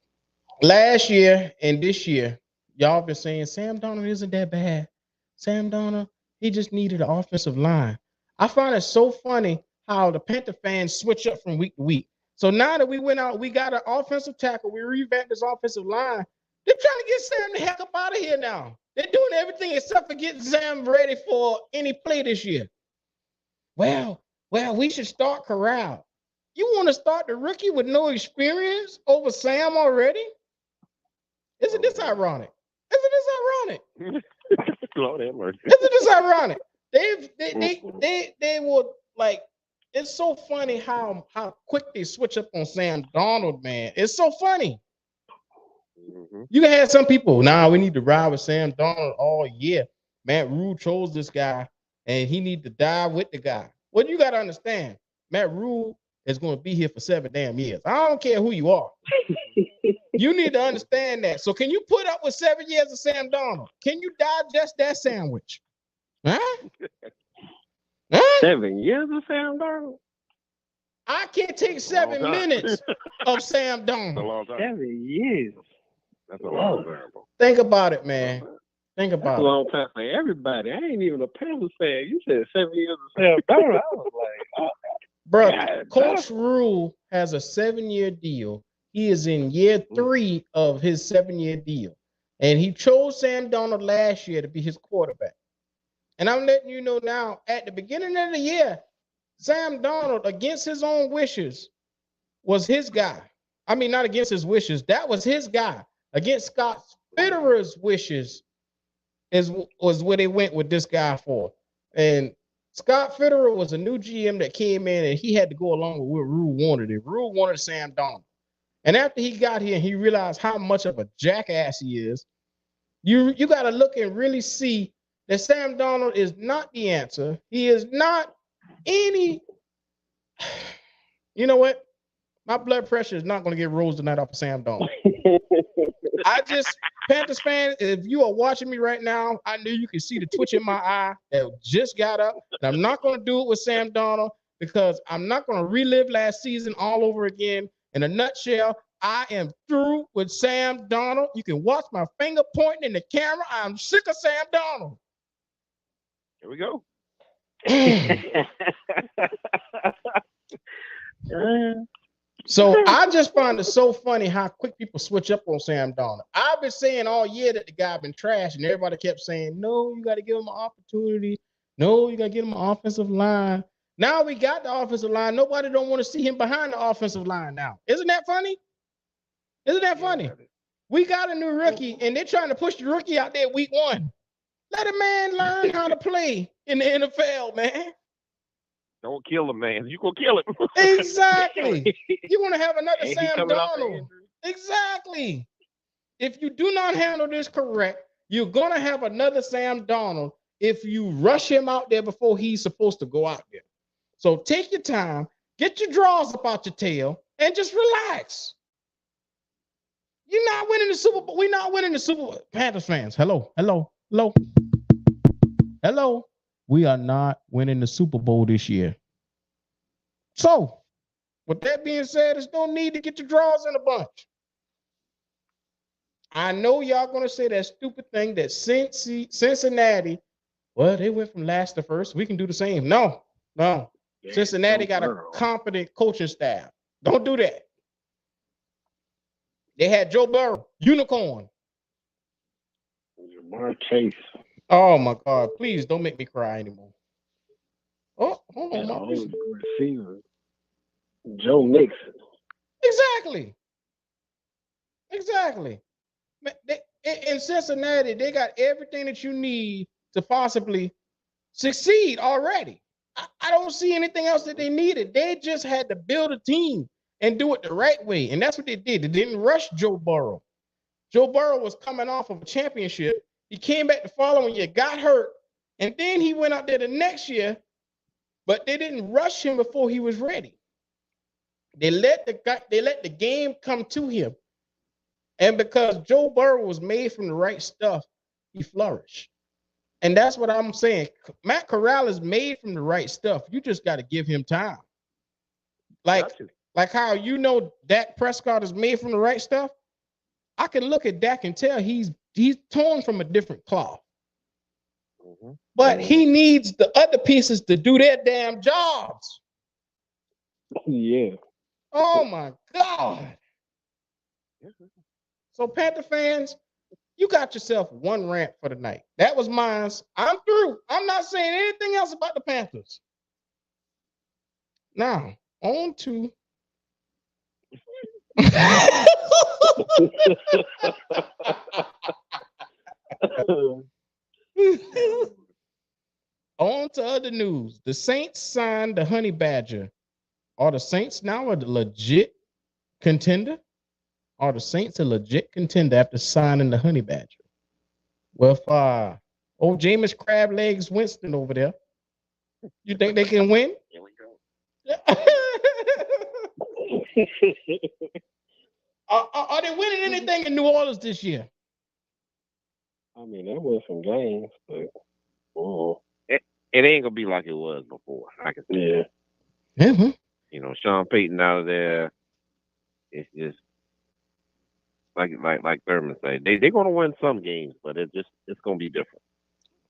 last year and this year, y'all been saying Sam Darnold isn't that bad. Sam Darnold, he just needed an offensive line. I find it so funny how the Panther fans switch up from week to week. So now that we went out, we got an offensive tackle, we revamped this offensive line. They're trying to get Sam the heck up out of here now. They're doing everything except for getting Sam ready for any play this year. Well, we should start Corral. You want to start the rookie with no experience over Sam already? Isn't this ironic? Isn't this ironic?
Lord have mercy.
Isn't this ironic? They would like. It's so funny how quick they switch up on Sam Darnold, man. It's so funny.
Mm-hmm.
You had some people. Nah, we need to ride with Sam Darnold all year. Matt Rule chose this guy, and he need to die with the guy. Well, you got to understand, Matt Rule is going to be here for 7 damn years. I don't care who you are. You need to understand that. So can you put up with 7 years of Sam Darnold? Can you digest that sandwich? Huh?
7 years of Sam Darnold?
I can't take 7 minutes of Sam Darnold.
That's a long time.
7 years.
That's a long time.
Think about it, man. Think about
That's a long time for everybody. I ain't even a Panthers fan. You said 7 years of Sam Darnold. I was like, oh.
Bro,
God,
Coach Rule has a 7-year deal. He is in year 3 of his 7-year deal. And he chose Sam Darnold last year to be his quarterback. And I'm letting you know now, at the beginning of the year, Sam Darnold, against his own wishes, was his guy. I mean, not against his wishes. That was his guy. Against Scott Fitterer's wishes was what they went with this guy for. And Scott Fitterer was a new GM that came in, and he had to go along with what Rule wanted. And Rule wanted Sam Darnold. And after he got here and he realized how much of a jackass he is, you got to look and really see that Sam Darnold is not the answer. He is not any. You know what? My blood pressure is not going to get rose tonight off of Sam Darnold. Panthers fan, if you are watching me right now, I knew you could see the twitch in my eye that just got up. And I'm not going to do it with Sam Darnold because I'm not going to relive last season all over again. In a nutshell, I am through with Sam Darnold. You can watch my finger pointing in the camera. I'm sick of Sam Darnold.
Here we go.
So I just find it so funny how quick people switch up on Sam Darnold. I've been saying all year that the guy been trash, and everybody kept saying, no, you got to give him an opportunity. No, you got to give him an offensive line. Now we got the offensive line. Nobody don't want to see him behind the offensive line now. Isn't that funny? Isn't that funny? We got a new rookie, and they're trying to push the rookie out there week 1. Let a man learn how to play in the NFL, man.
Don't kill him, man. You gonna kill him.
Exactly. You're gonna have another Sam Darnold. Exactly. If you do not handle this correct, you're gonna have another Sam Darnold if you rush him out there before he's supposed to go out there. So take your time, get your drawers up out your tail, and just relax. You're not winning the Super Bowl. We're not winning the Super Bowl. Panthers fans, hello. We are not winning the Super Bowl this year. So, with that being said, there's no need to get your drawers in a bunch. I know y'all going to say that stupid thing that Cincinnati, well, they went from last to first. We can do the same. No. Cincinnati got a competent coaching staff. Don't do that. They had Joe Burrow, unicorn.
Jamar Chase.
Oh my God! Please don't make me cry anymore. Oh, hold on, my
receiver, Joe Mixon.
Exactly. In Cincinnati, they got everything that you need to possibly succeed already. I don't see anything else that they needed. They just had to build a team and do it the right way, and that's what they did. They didn't rush Joe Burrow. Joe Burrow was coming off of a championship. He came back the following year, got hurt, and then he went out there the next year, but they didn't rush him before he was ready. They let the game come to him. And because Joe Burrow was made from the right stuff, he flourished. And that's what I'm saying. Matt Corral is made from the right stuff. You just got to give him time. Like how Dak Prescott is made from the right stuff. I can look at Dak and tell he's torn from a different cloth. Mm-hmm. But he needs the other pieces to do their damn jobs.
Yeah.
Oh my God. So Panther fans, you got yourself one rant for the night. That was mine. I'm through. I'm not saying anything else about the Panthers. Now, on to on to other news. The Saints signed the Honey Badger. Are the Saints now a legit contender? Are the Saints a legit contender after signing the Honey Badger? With old Jameis Crab Legs Winston over there, you think they can win? Here we go. Are they winning anything in New Orleans this year?
I mean, there was some games, but
it ain't gonna be like it was before. I can see.
Yeah.
Mm-hmm.
Sean Payton out of there. It's just like Thurman said. They're gonna win some games, but it's gonna be different.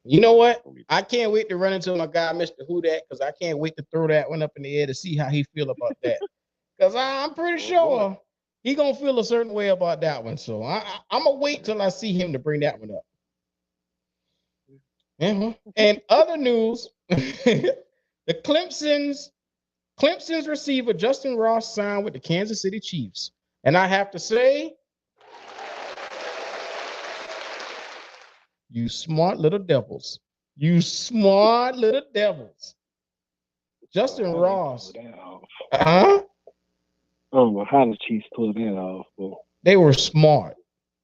You know what? I can't wait to run into my guy, Mr. Hudak, because I can't wait to throw that one up in the air to see how he feel about that. Because I'm pretty sure he gonna feel a certain way about that one. So I'm gonna wait till I see him to bring that one up. Mm-hmm. And other news, the Clemson's receiver Justin Ross signed with the Kansas City Chiefs, and I have to say, you smart little devils. You smart little devils. Justin Ross.
I don't know how the Chiefs pulled that off. But
they were smart.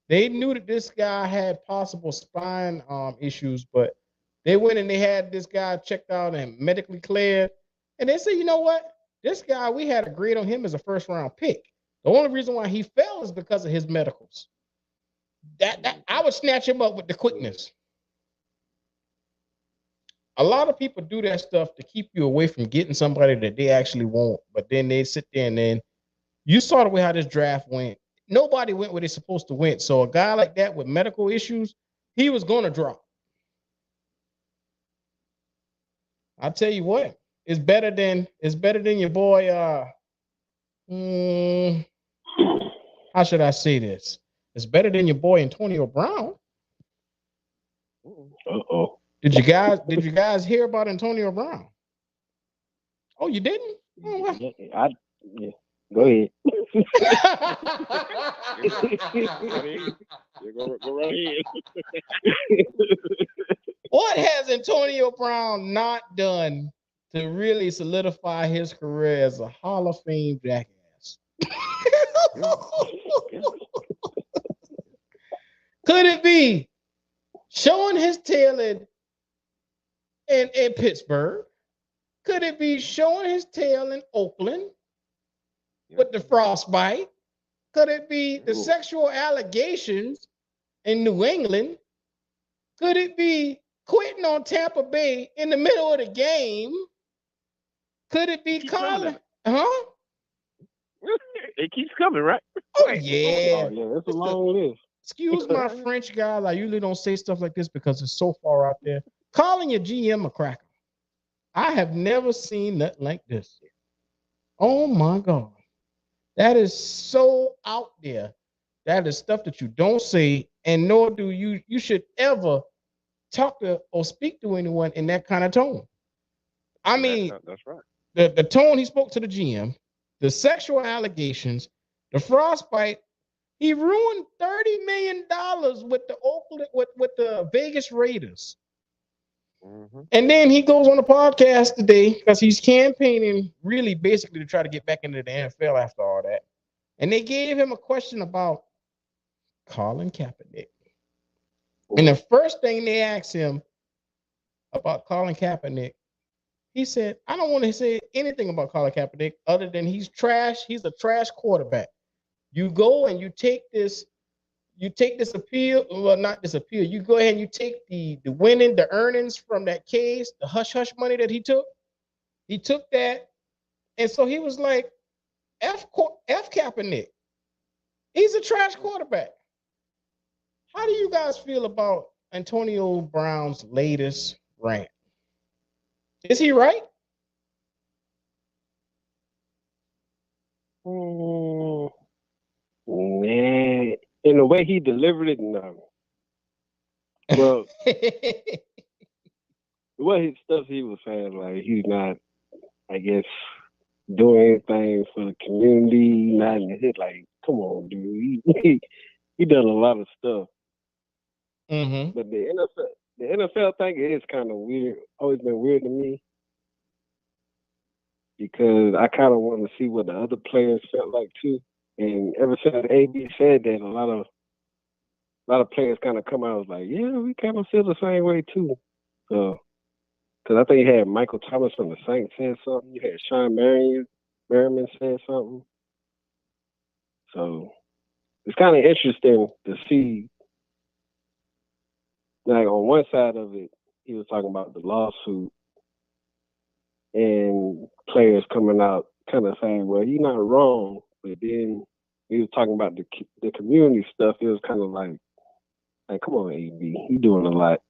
They knew that this guy had possible spine issues, but they went and they had this guy checked out and medically cleared. And they said, you know what? This guy, we had agreed on him as a first-round pick. The only reason why he fell is because of his medicals. That I would snatch him up with the quickness. A lot of people do that stuff to keep you away from getting somebody that they actually want, but then they sit there and then you saw the way how this draft went. Nobody went where they're supposed to win. So a guy like that with medical issues, he was going to drop. I'll tell you what, it's better than your boy. How should I say this? It's better than your boy Antonio Brown.
Uh-oh.
Did you guys hear about Antonio Brown? Oh, you didn't? Oh, well.
Yeah. Go ahead.
Go right ahead.
What has Antonio Brown not done to really solidify his career as a Hall of Fame jackass? Could it be showing his tail in Pittsburgh? Could it be showing his tail in Oakland with the frostbite? Could it be the sexual allegations in New England? Could it be quitting on Tampa Bay in the middle of the game? Could it be calling? Huh?
It keeps coming, right?
Oh, yeah.
That's a long list.
Excuse my French, guys. I usually don't say stuff like this because it's so far out there. Calling your GM a cracker. I have never seen nothing like this. Oh, my God. That is so out there. That is stuff that you don't say, and nor do you should ever talk to or speak to anyone in that kind of tone. I mean,
that's right.
The tone he spoke to the GM, the sexual allegations, the frostbite. He ruined $30 million with the Oakland with the Vegas Raiders. Mm-hmm. And then he goes on the podcast today because he's campaigning really basically to try to get back into the NFL after all that. And they gave him a question about Colin Kaepernick. And the first thing they asked him about Colin Kaepernick, he said, I don't want to say anything about Colin Kaepernick other than he's trash. He's a trash quarterback. You go and you take this you take this appeal, well, not this appeal. You go ahead and you take the earnings from that case, the hush hush money that he took. He took that, and so he was like, F Kaepernick. He's a trash quarterback. How do you guys feel about Antonio Brown's latest rant? Is he right?
Man, in the way he delivered it, no. Well, what his stuff he was saying, like he's not, I guess, doing anything for the community, not in the hit. Like, come on, dude, he done a lot of stuff.
Mm-hmm.
But the NFL thing is kind of weird. Always been weird to me because I kind of want to see what the other players felt like too. And ever since AB said that, a lot of players kind of come out and was like, yeah, we kind of feel the same way too. So, because I think you had Michael Thomas from the Saints said something. You had Sean Merriman said something. So it's kind of interesting to see. Like on one side of it, he was talking about the lawsuit and players coming out kind of saying, well, you're not wrong. But then he was talking about the community stuff. It was kind of like, come on, AB, you doing a lot.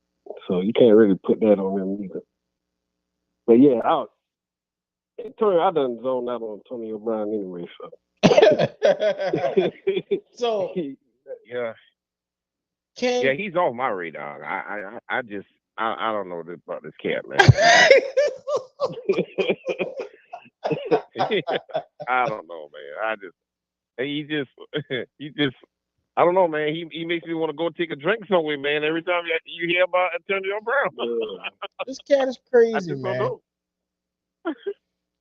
So you can't really put that on him either. But yeah, I done zoned out on Antonio Brown anyway.
So
yeah. Yeah, he's off my radar. I don't know about this cat, man. I don't know, man. He just I don't know, man. He makes me want to go take a drink somewhere, man. Every time you hear about Antonio Brown.
This cat is crazy, man.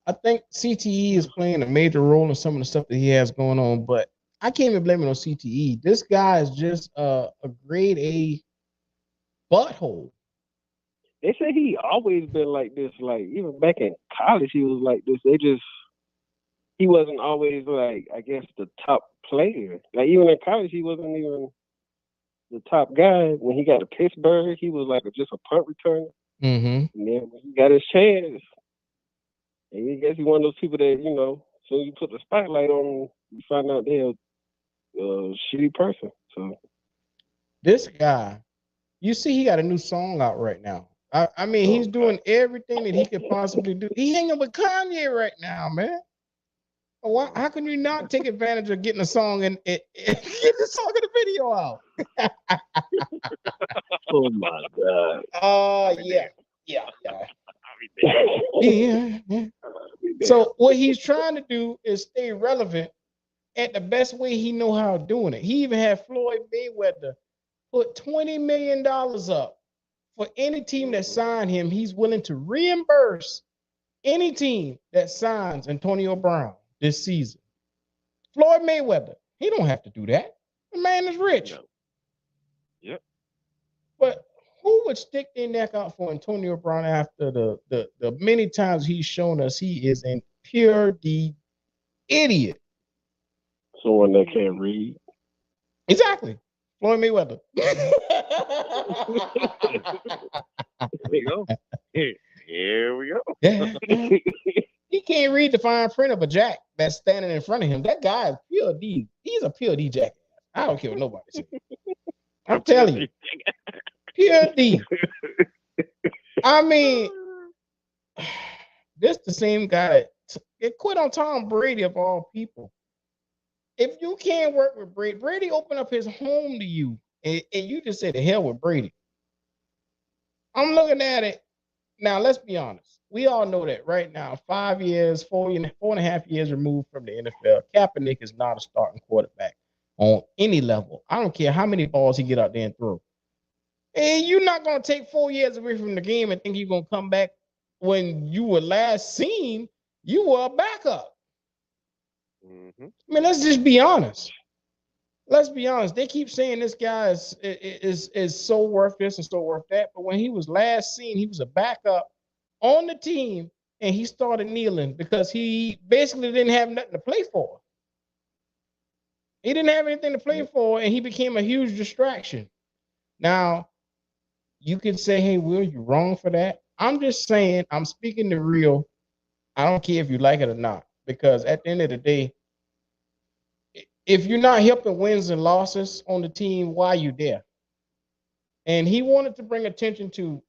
I think CTE is playing a major role in some of the stuff that he has going on, but I can't even blame it on CTE. This guy is just a grade A butthole.
They say he always been like this. Like even back in college, he was like this. He wasn't always like, I guess, the top player. Like even in college, he wasn't even the top guy. When he got to Pittsburgh, he was like just a punt returner.
Mm-hmm.
And then when he got his chance, and I guess he's one of those people that, as soon as you put the spotlight on him, you find out they're a shitty person. So
this guy, you see, he got a new song out right now. I mean, he's doing everything that he could possibly do. He hanging with Kanye right now, man. How can you not take advantage of getting a song and get the song and the video out?
Oh my God.
Yeah. So what he's trying to do is stay relevant at the best way he know how of doing it. He even had Floyd Mayweather put $20 million up for any team that signed him. He's willing to reimburse any team that signs Antonio Brown this season. Floyd Mayweather, he don't have to do that. The man is rich.
Yep.
But who would stick their neck out for Antonio Brown after the many times he's shown us he is a pure idiot?
Someone that can't read.
Exactly. Floyd Mayweather.
Here we go. Here we go.
Yeah. He can't read the fine print of a jack that's standing in front of him. That guy is pure D. He's a pure D jack. I don't care what nobody says. I'm telling you. Pure D. I mean, this the same guy that quit on Tom Brady of all people. If you can't work with Brady opened up his home to you, and you just said the hell with Brady. I'm looking at it. Now, let's be honest. We all know that right now, 5 years, 4.5 years removed from the NFL, Kaepernick is not a starting quarterback on any level. I don't care how many balls he get out there and throw. And you're not going to take 4 years away from the game and think you're going to come back when you were last seen. You were a backup.
Mm-hmm.
I mean, let's just be honest. Let's be honest. They keep saying this guy is so worth this and so worth that. But when he was last seen, he was a backup on the team, and he started kneeling because he basically didn't have nothing to play for. He didn't have anything to play for, and he became a huge distraction. Now, you could say, hey, Will, you're wrong for that. I'm just saying, I'm speaking the real. I don't care if you like it or not, because at the end of the day, if you're not helping wins and losses on the team, why are you there? And he wanted to bring attention to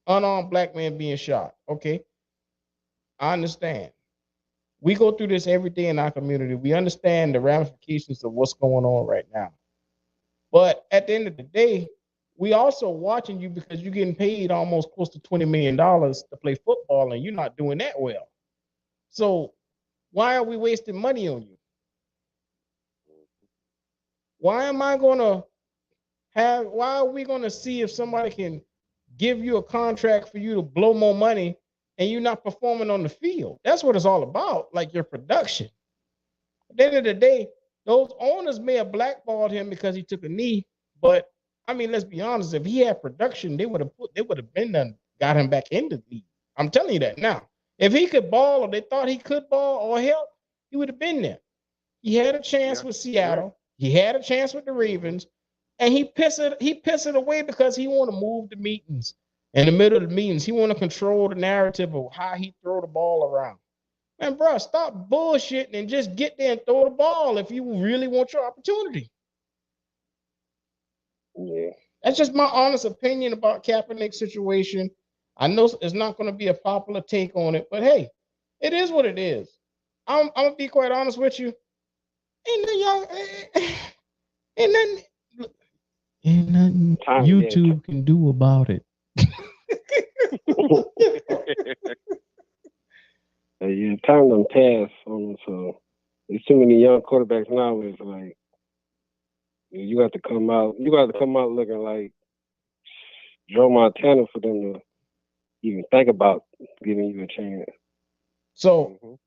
unarmed black men being shot. Okay, I understand. We go through this every day in our community. We understand the ramifications of what's going on right now. But at the end of the day, we also watching you because you're getting paid almost close to $20 million to play football, and you're not doing that well. So why are we wasting money on you? Why am I gonna why are we gonna see if somebody can give you a contract for you to blow more money and you're not performing on the field? That's what it's all about, like your production. At the end of the day, those owners may have blackballed him because he took a knee, but I mean, let's be honest. If he had production, they would have been done, got him back into the league. I'm telling you that now. If he could ball, or they thought he could ball or help, he would have been there. He had a chance with Seattle. He had a chance with the Ravens, and he pissed it away because he want to move the meetings. In the middle of the meetings, he want to control the narrative of how he throw the ball around. Man, bro, stop bullshitting and just get there and throw the ball if you really want your opportunity.
Yeah.
That's just my honest opinion about Kaepernick's situation. I know it's not going to be a popular take on it, but hey, it is what it is. I'm gonna be quite honest with you. Ain't nothing YouTube can do about it.
Yeah, time done passed on them, so there's too many young quarterbacks now. It's like you got to come out. You got to come out looking like Joe Montana for them to even think about giving you a chance.
So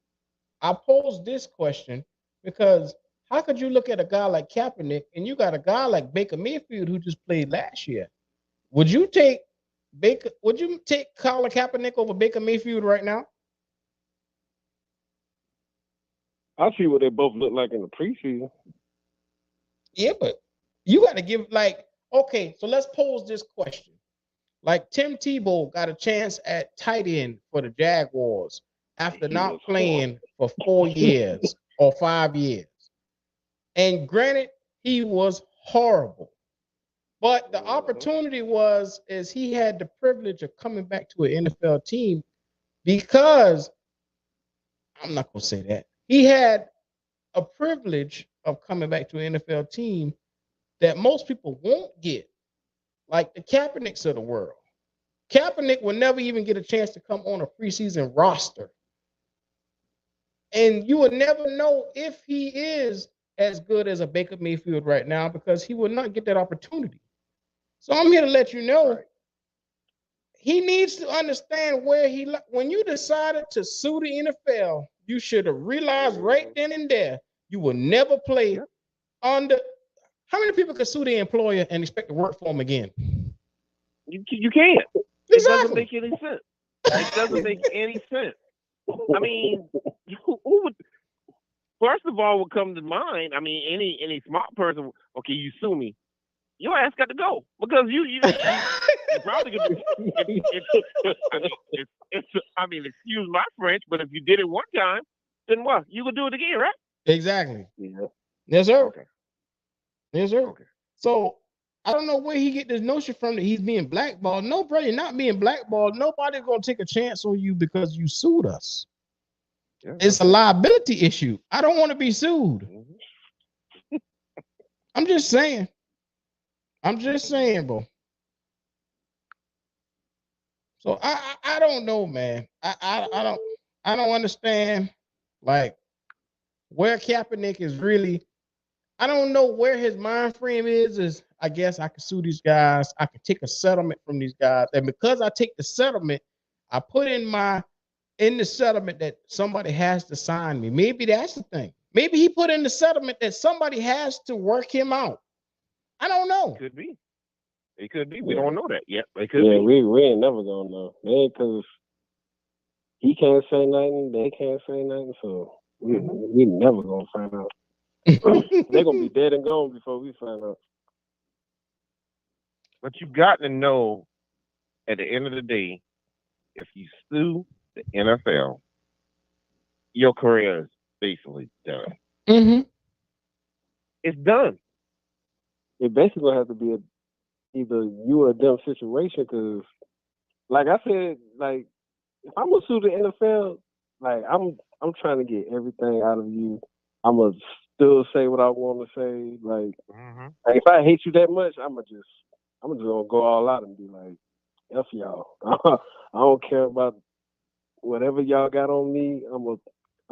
I posed this question because how could you look at a guy like Kaepernick and you got a guy like Baker Mayfield who just played last year? Would you take Colin Kaepernick over Baker Mayfield right now?
I see what they both look like in the preseason.
Yeah, but you got to give okay, so let's pose this question. Like Tim Tebow got a chance at tight end for the Jaguars after not playing for 4 years or 5 years. And granted, he was horrible. But the opportunity is he had the privilege of coming back to an NFL team because I'm not going to say that. He had a privilege of coming back to an NFL team that most people won't get, like the Kaepernicks of the world. Kaepernick will never even get a chance to come on a preseason roster. And you will never know if he is as good as a Baker Mayfield right now because he will not get that opportunity. So I'm here to let you know he needs to understand when you decided to sue the NFL, you should have realized right then and there you will never play under. How many people can sue their employer and expect to work for them again?
You can't.
Exactly.
It doesn't make any sense. It doesn't make any sense. I mean, who would? First of all, would come to mind. I mean, any smart person. Okay, you sue me, your ass got to go because you probably could. I mean, excuse my French, but if you did it one time, then what? You could do it again, right?
Exactly.
Yeah.
Yes, sir.
Okay.
Yes, sir. Okay. So I don't know where he get this notion from that he's being blackballed. No, bro, you're not being blackballed. Nobody's gonna take a chance on you because you sued us. Yeah, it's a liability issue. I don't want to be sued. I'm just saying, bro. So I don't know, man. I don't understand like where Kaepernick is really. I don't know where his mind frame is I guess I could sue these guys. I could take a settlement from these guys. And because I take the settlement, I put in the settlement that somebody has to sign me. Maybe that's the thing. Maybe he put in the settlement that somebody has to work him out. I don't know.
It could be. It could be. We don't know that yet. It could be.
We ain't never gonna know. Because he can't say nothing, they can't say nothing, so we never gonna find out. They're gonna be dead and gone before we find out.
But you got to know at the end of the day, if you sue the NFL, your career is basically done.
Mm-hmm.
It's done.
It basically gonna have to be either you or them situation. Because, like I said, like if I'm gonna sue the NFL, like I'm trying to get everything out of you. I'm gonna still say what I want to say. Like if I hate you that much, I'm just gonna go all out and be like, F y'all. I don't care about whatever y'all got on me. I'm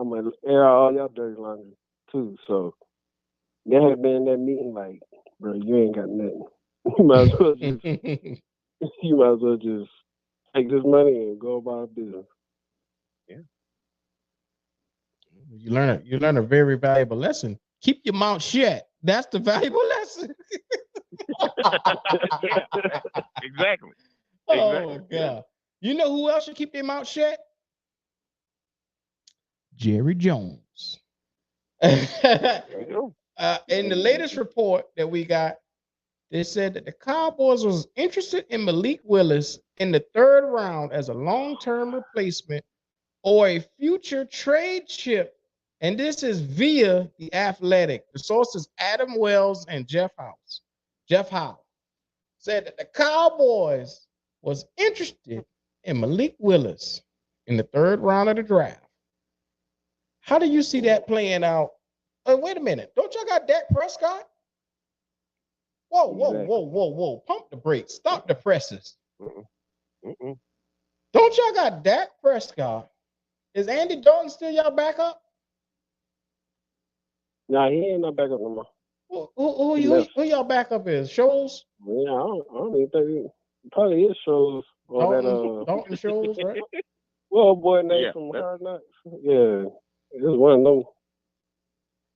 gonna air out all y'all dirty laundry too. So they had been in that meeting like, bro, you ain't got nothing. You might as well just take this money and go about business.
Yeah.
You learn a very valuable lesson. Keep your mouth shut. That's the valuable lesson.
Exactly.
Oh God. You know who else should keep their mouth shut? Jerry Jones. In the latest report that we got, they said that the Cowboys was interested in Malik Willis in the third round as a long-term replacement or a future trade chip. And this is via The Athletic. The sources Adam Wells and Jeff Howe said that the Cowboys was interested in Malik Willis in the third round of the draft. How do you see that playing out? Wait a minute. Don't y'all got Dak Prescott? Whoa. Pump the brakes. Stop the presses. Don't y'all got Dak Prescott? Is Andy Dalton still y'all backup?
Nah, he ain't no backup no more.
Who y'all backup is? Scholes?
Yeah, I don't even think he probably is Scholes.
Dalton Scholes, right?
Well, boy name from Hard Knocks. Yeah. It's one of them.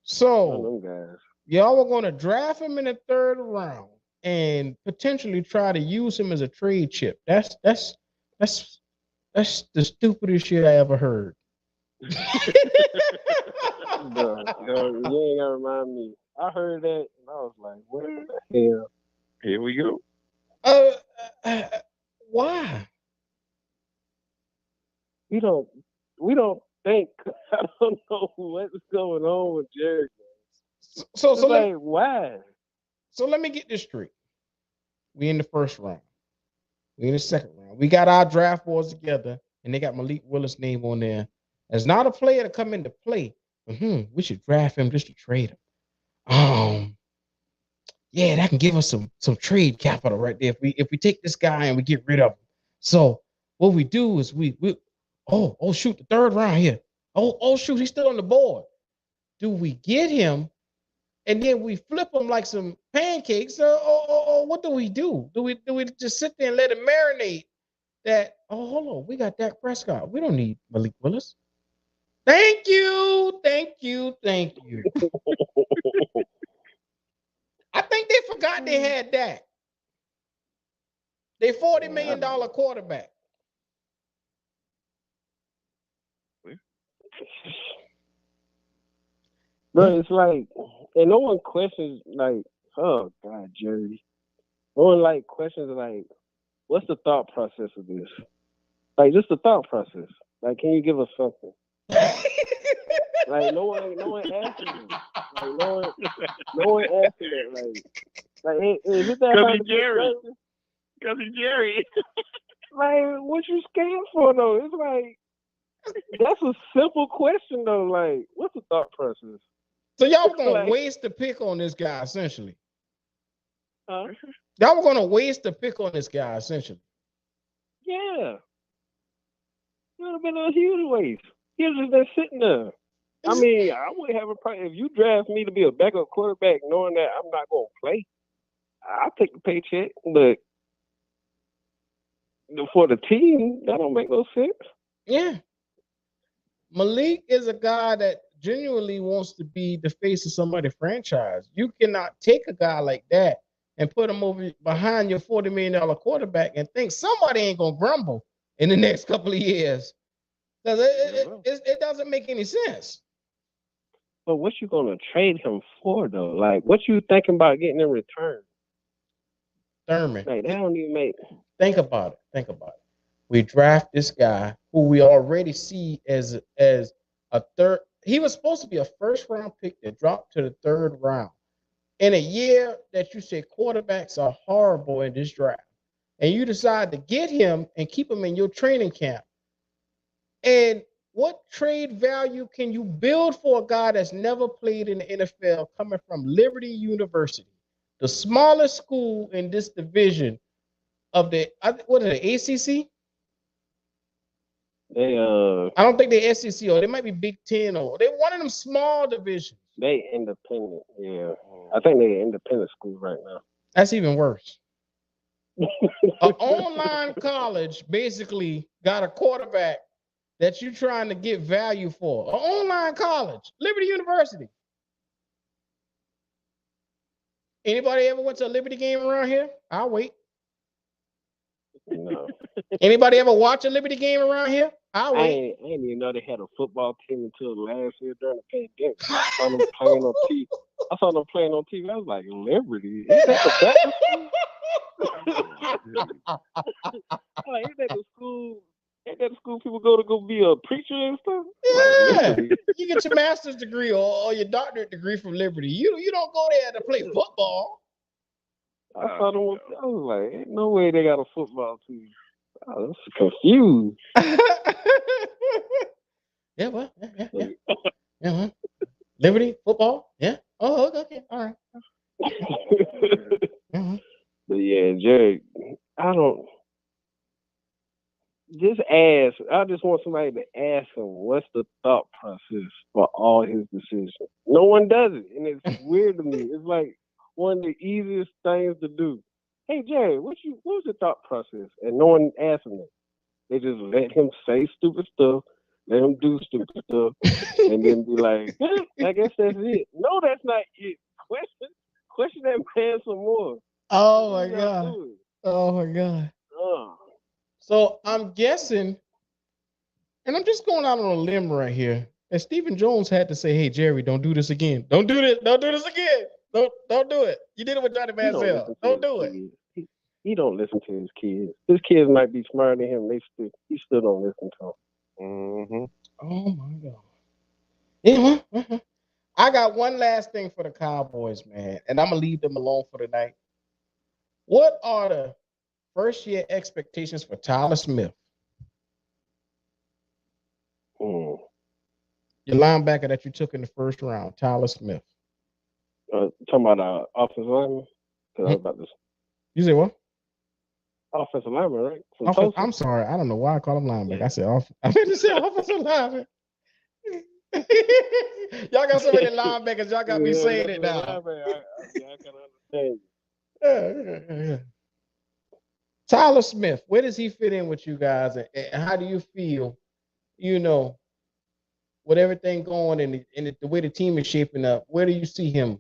So,
guys.
Y'all were going to draft him in the third round and potentially try to use him as a trade chip. That's the stupidest shit I ever heard.
Bro, you ain't gotta remind me. I heard that and I was like, what the hell?
Here we go.
Why?
We don't think. I don't know what's going on with Jerry. So like, why?
So let me get this straight. We in the first round. We in the second round. We got our draft boards together, and they got Malik Willis' name on there. As not a player to come into play. We should draft him just to trade him. Yeah, that can give us some trade capital right there. If we take this guy and we get rid of him. So what we do is we shoot, the third round here. Oh shoot, he's still on the board. Do we get him and then we flip him like some pancakes? Or what do we do? Do we just sit there and let him marinate? That hold on, we got Dak Prescott. We don't need Malik Willis. Thank you. I think they forgot they had Dak. They $40 million quarterback.
Bro, it's like, and no one questions like, oh God, Jerry. No one like questions like, what's the thought process of this? Like, just the thought process. Like, can you give us something? Like, no one asking it. Like, no one asking it. Like, hey, is it that hard to
Jerry? Because he's Jerry.
Like, what you scared for though? It's like, that's a simple question though. Like, what's the thought process?
So y'all were gonna waste the pick on this guy essentially.
Huh?
Y'all were gonna waste the pick on this guy essentially.
Yeah. It would have been a huge waste. He was just been sitting there. I mean, I wouldn't have a problem if you draft me to be a backup quarterback, knowing that I'm not gonna play. I'll take the paycheck, but for the team, that don't make no sense.
Yeah. Malik is a guy that genuinely wants to be the face of somebody's franchise. You cannot take a guy like that and put him over behind your $40 million quarterback and think somebody ain't gonna grumble in the next couple of years. Because it doesn't make any sense.
But what you gonna trade him for though? Like, what you thinking about getting in return?
Thurman.
Like, that don't even make.
Think about it. Think about it. We draft this guy who we already see as a third. He was supposed to be a first round pick that dropped to the third round in a year that you say quarterbacks are horrible in this draft, and you decide to get him and keep him in your training camp. And what trade value can you build for a guy that's never played in the NFL coming from Liberty University, the smallest school in this division of the what is it, ACC?
They
I don't think they're SEC or they might be Big Ten or they're one of them small divisions.
they independent. Yeah, I think they're independent school right now.
That's even worse. An online college basically got a quarterback that you're trying to get value for. An online college, Liberty University. Anybody ever went to a Liberty game around here? I'll wait.
No.
Anybody ever watch a Liberty game around here? I'll
I
wait.
didn't even know they had a football team until last year during the pandemic. I saw them playing on TV. I saw them playing on TV. I was like, Liberty? Is that the Baptist school? Like, is that the school? Ain't that the school people go be a preacher and stuff?
Yeah, you get your master's degree or your doctorate degree from Liberty. You don't go there to play football.
I saw them. I was like, ain't no way they got a football team. I was confused.
Yeah, well, yeah. Well. Liberty football, yeah. Oh, okay, all right.
But yeah, Jerry, I don't. Just ask. I just want somebody to ask him what's the thought process for all his decisions. No one does it, and it's weird to me. It's like one of the easiest things to do. Hey Jerry, what was your thought process? And no one asks him that. They just let him say stupid stuff, let him do stupid stuff, and then be like, I guess that's it. No, that's not it. Question that man some more.
Oh my god. Oh my god. So I'm guessing, and I'm just going out on a limb right here. And Stephen Jones had to say, "Hey Jerry, don't do this again. Don't do this. Don't do this again. Don't do it. You did it with Johnny Manziel. Don't do it."
He don't listen to his kids. His kids might be smarter than him. He still don't listen to them.
Mm-hmm.
Oh my god. Yeah. I got one last thing for the Cowboys, man, and I'm gonna leave them alone for tonight. What are the first year expectations for Tyler Smith? Your linebacker that you took in the first round, Tyler Smith.
Talking about offensive lineman? I was about to...
You say what?
Offensive lineman, right?
I'm sorry. I don't know why I call him linebacker. Yeah. I said I meant to say offensive lineman. Y'all got so many linebackers. Y'all got me saying it now.
I can understand.
Tyler Smith, where does he fit in with you guys? And how do you feel, with everything going and the way the team is shaping up, where do you see him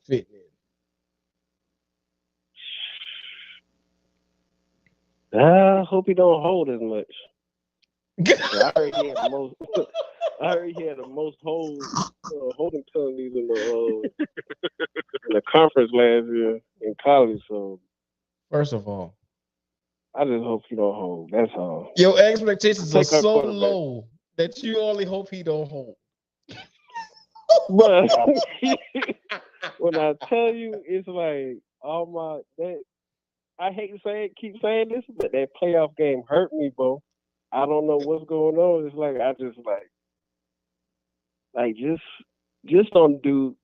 fitting
in? I hope he don't hold as much. I heard he had the most holding penalties in the conference last year in college. So,
first of all,
I just hope he don't hold. That's all.
Your expectations are so low that you only hope he don't hold.
But when I tell you, it's like I hate to keep saying this, but that playoff game hurt me, bro. I don't know what's going on. It's like I just just don't do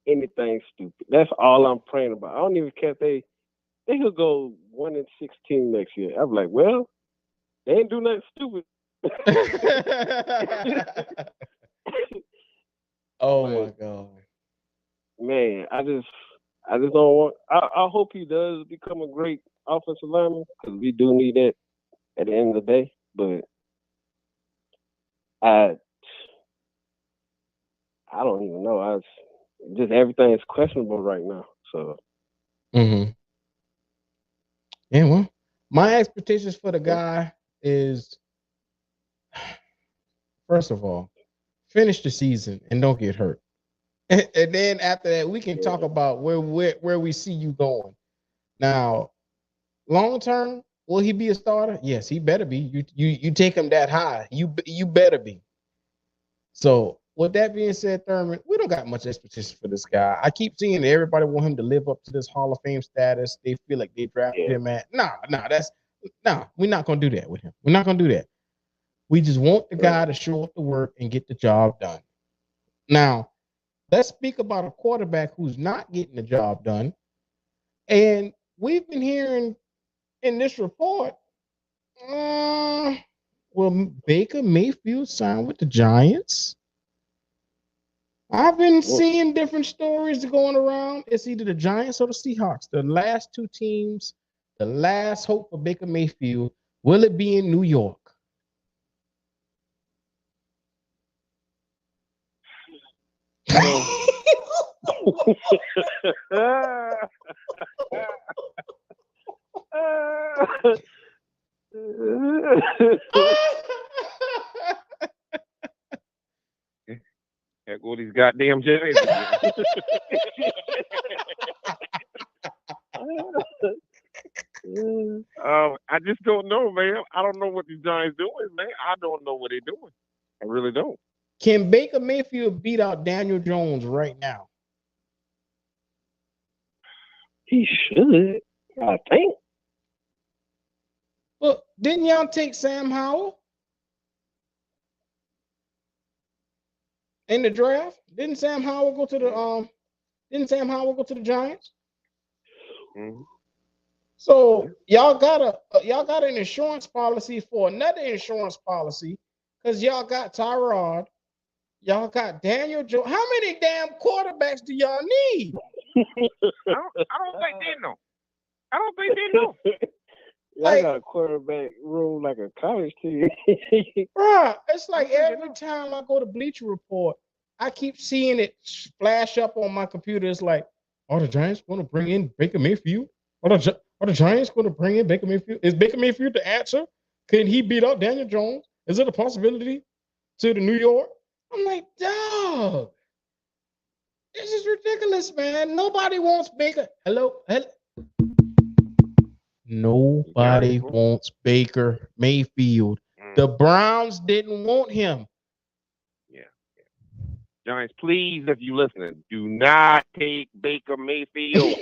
anything stupid. That's all I'm praying about. I don't even care if they could go 1-16 next year. I'm like, well, they ain't do nothing stupid.
Oh my god,
man! I just don't want. I hope he does become a great offensive lineman because we do need that at the end of the day. But I don't even know. Just everything is questionable right now. So.
Mm-hmm. Yeah, well, my expectations for the guy is, first of all, Finish the season and don't get hurt. And then after that, we can talk about where we see you going. Now, long term, will he be a starter? Yes, he better be. You take him that high. You better be. So with that being said, Thurman, we don't got much expectation for this guy. I keep seeing everybody want him to live up to this Hall of Fame status. They feel like they drafted him at. We're not gonna do that with him. We're not gonna do that. We just want the guy to show up to work and get the job done. Now, let's speak about a quarterback who's not getting the job done. And we've been hearing in this report, will Baker Mayfield sign with the Giants? I've been seeing different stories going around. It's either the Giants or the Seahawks. The last two teams, the last hope for Baker Mayfield. Will it be in New York?
Heck, all these goddamn Giants. I just don't know, man. I don't know what these Giants doing, man. I don't know what they're doing. I really don't.
Can Baker Mayfield beat out Daniel Jones right now?
He should, I think.
Well, didn't y'all take Sam Howell in the draft? Didn't Sam Howell go to the Giants?
Mm-hmm.
So y'all got an insurance policy for another insurance policy because y'all got Tyrod, y'all got Daniel Jones. How many damn quarterbacks do y'all need?
I don't think they know. I don't think they know.
I got a quarterback room like a college team.
Bruh, it's like every time I go to Bleacher Report, I keep seeing it flash up on my computer. It's like, are the Giants going to bring in Baker Mayfield? Are the Giants going to bring in Baker Mayfield? Is Baker Mayfield the answer? Can he beat out Daniel Jones? Is it a possibility to the New York? I'm like, dog, this is ridiculous, man. Nobody wants Baker. Hello? Nobody wants Baker Mayfield. The Browns didn't want him.
Yeah. Giants, please, if you're listening, do not take Baker Mayfield.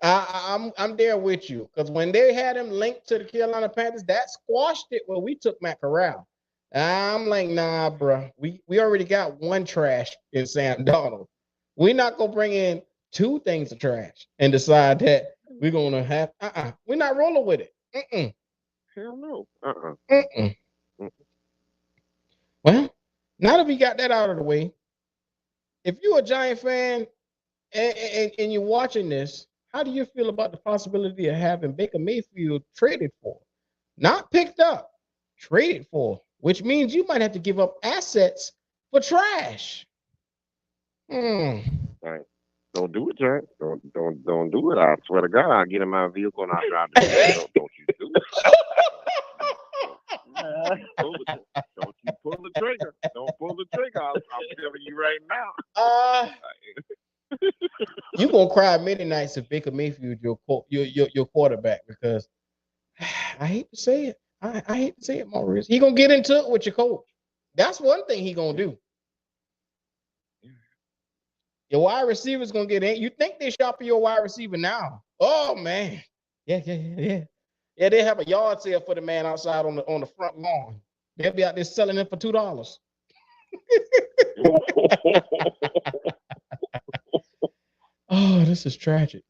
I'm there with you because when they had him linked to the Carolina Panthers, that squashed it when we took Matt Corral. I'm like, nah, bro. We already got one trash in Sam Darnold. We're not gonna bring in two things of trash and decide that we're gonna have. We're not rolling with it.
Hell no.
Well, now that we got that out of the way, if you're a Giant fan and you're watching this, how do you feel about the possibility of having Baker Mayfield traded for, not picked up, traded for? Which means you might have to give up assets for trash.
Right. Don't do it, Giants. Don't do it. I swear to God, I'll get in my vehicle and I'll drive the don't you do it. Don't you pull the trigger. Don't pull the trigger. I'm telling you right now.
You're gonna cry many nights if Baker Mayfield your quarterback because I hate to say it. I hate to say it, Maurice. He gonna get into it with your coach. That's one thing he gonna do. Your wide receiver's gonna get in. You think they shop for your wide receiver now? Oh man, yeah. They have a yard sale for the man outside on the front lawn. They'll be out there selling it for $2. Oh, this is tragic.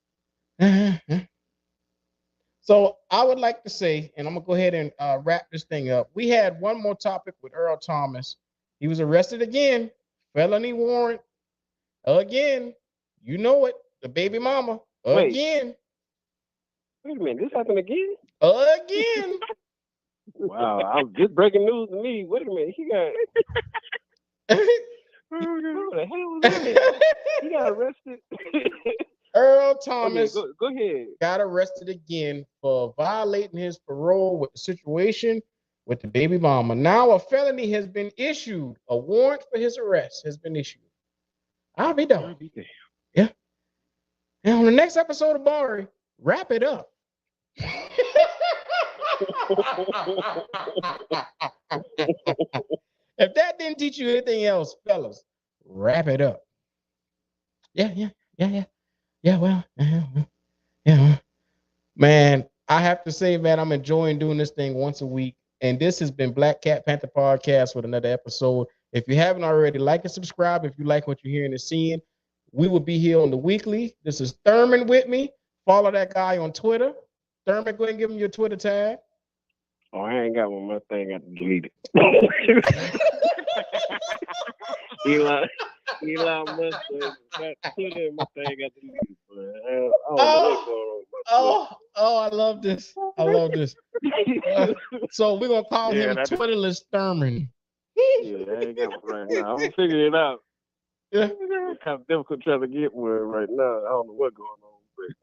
So I would like to say, and I'm gonna go ahead and wrap this thing up. We had one more topic with Earl Thomas. He was arrested again, felony warrant again. You know it, the baby mama again.
Wait a minute, this happened again?
Again.
Wow, I'm just breaking news to me. Wait a minute, he got. What the hell was that? He got arrested.
Earl Thomas
Okay, go ahead.
got arrested again for violating his parole with the situation with the baby mama. Now a felony has been issued. A warrant for his arrest has been issued. I'll be done. Yeah. And on the next episode of Barry, wrap it up. If that didn't teach you anything else, fellas, wrap it up. Yeah. Well, yeah. Man, I have to say, man, I'm enjoying doing this thing once a week. And this has been Black Cat Panther Podcast with another episode. If you haven't already, like and subscribe. If you like what you're hearing and seeing, we will be here on the weekly. This is Thurman with me. Follow that guy on Twitter. Thurman, go ahead and give him your Twitter tag.
Oh, I ain't got one. My thing got to delete it. Elon Musk got Twitter and my thing got deleted.
I love this. So we're gonna call him Twitterless Thurman.
Yeah, I ain't got one right now. I'm gonna figure it out.
Yeah.
It's kind of difficult trying to get one right now. I don't know what's going on. But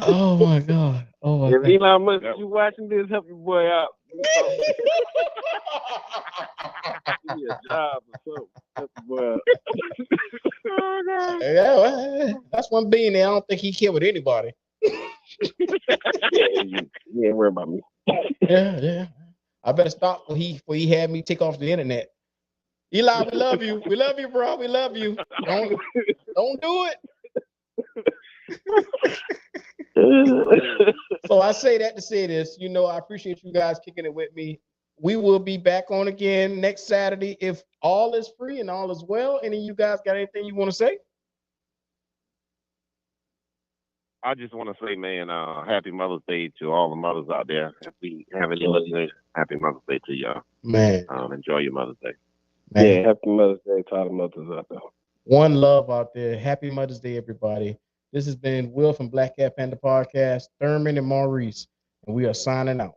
Oh my God.
if Elon Musk, you watching this, help your boy out. Give me a job or something. Help your boy out.
Yeah, well, that's one being there. I don't think he killed with anybody.
You ain't worried about me.
Yeah. I better stop when he had me take off the internet. Eli, we love you. We love you, bro. We love you. Don't do it. So I say that to say this. I appreciate you guys kicking it with me. We will be back on again next Saturday if all is free and all is well. Any of you guys got anything you want to say?
I just want to say, man, happy Mother's Day to all the mothers out there. If we have any listeners, happy Mother's Day to y'all.
Man.
Enjoy your Mother's Day.
Man.
Yeah, happy Mother's Day to all the mothers out there.
One love out there. Happy Mother's Day, everybody. This has been Will from Black Cat Panther Podcast, Thurman and Maurice, and we are signing out.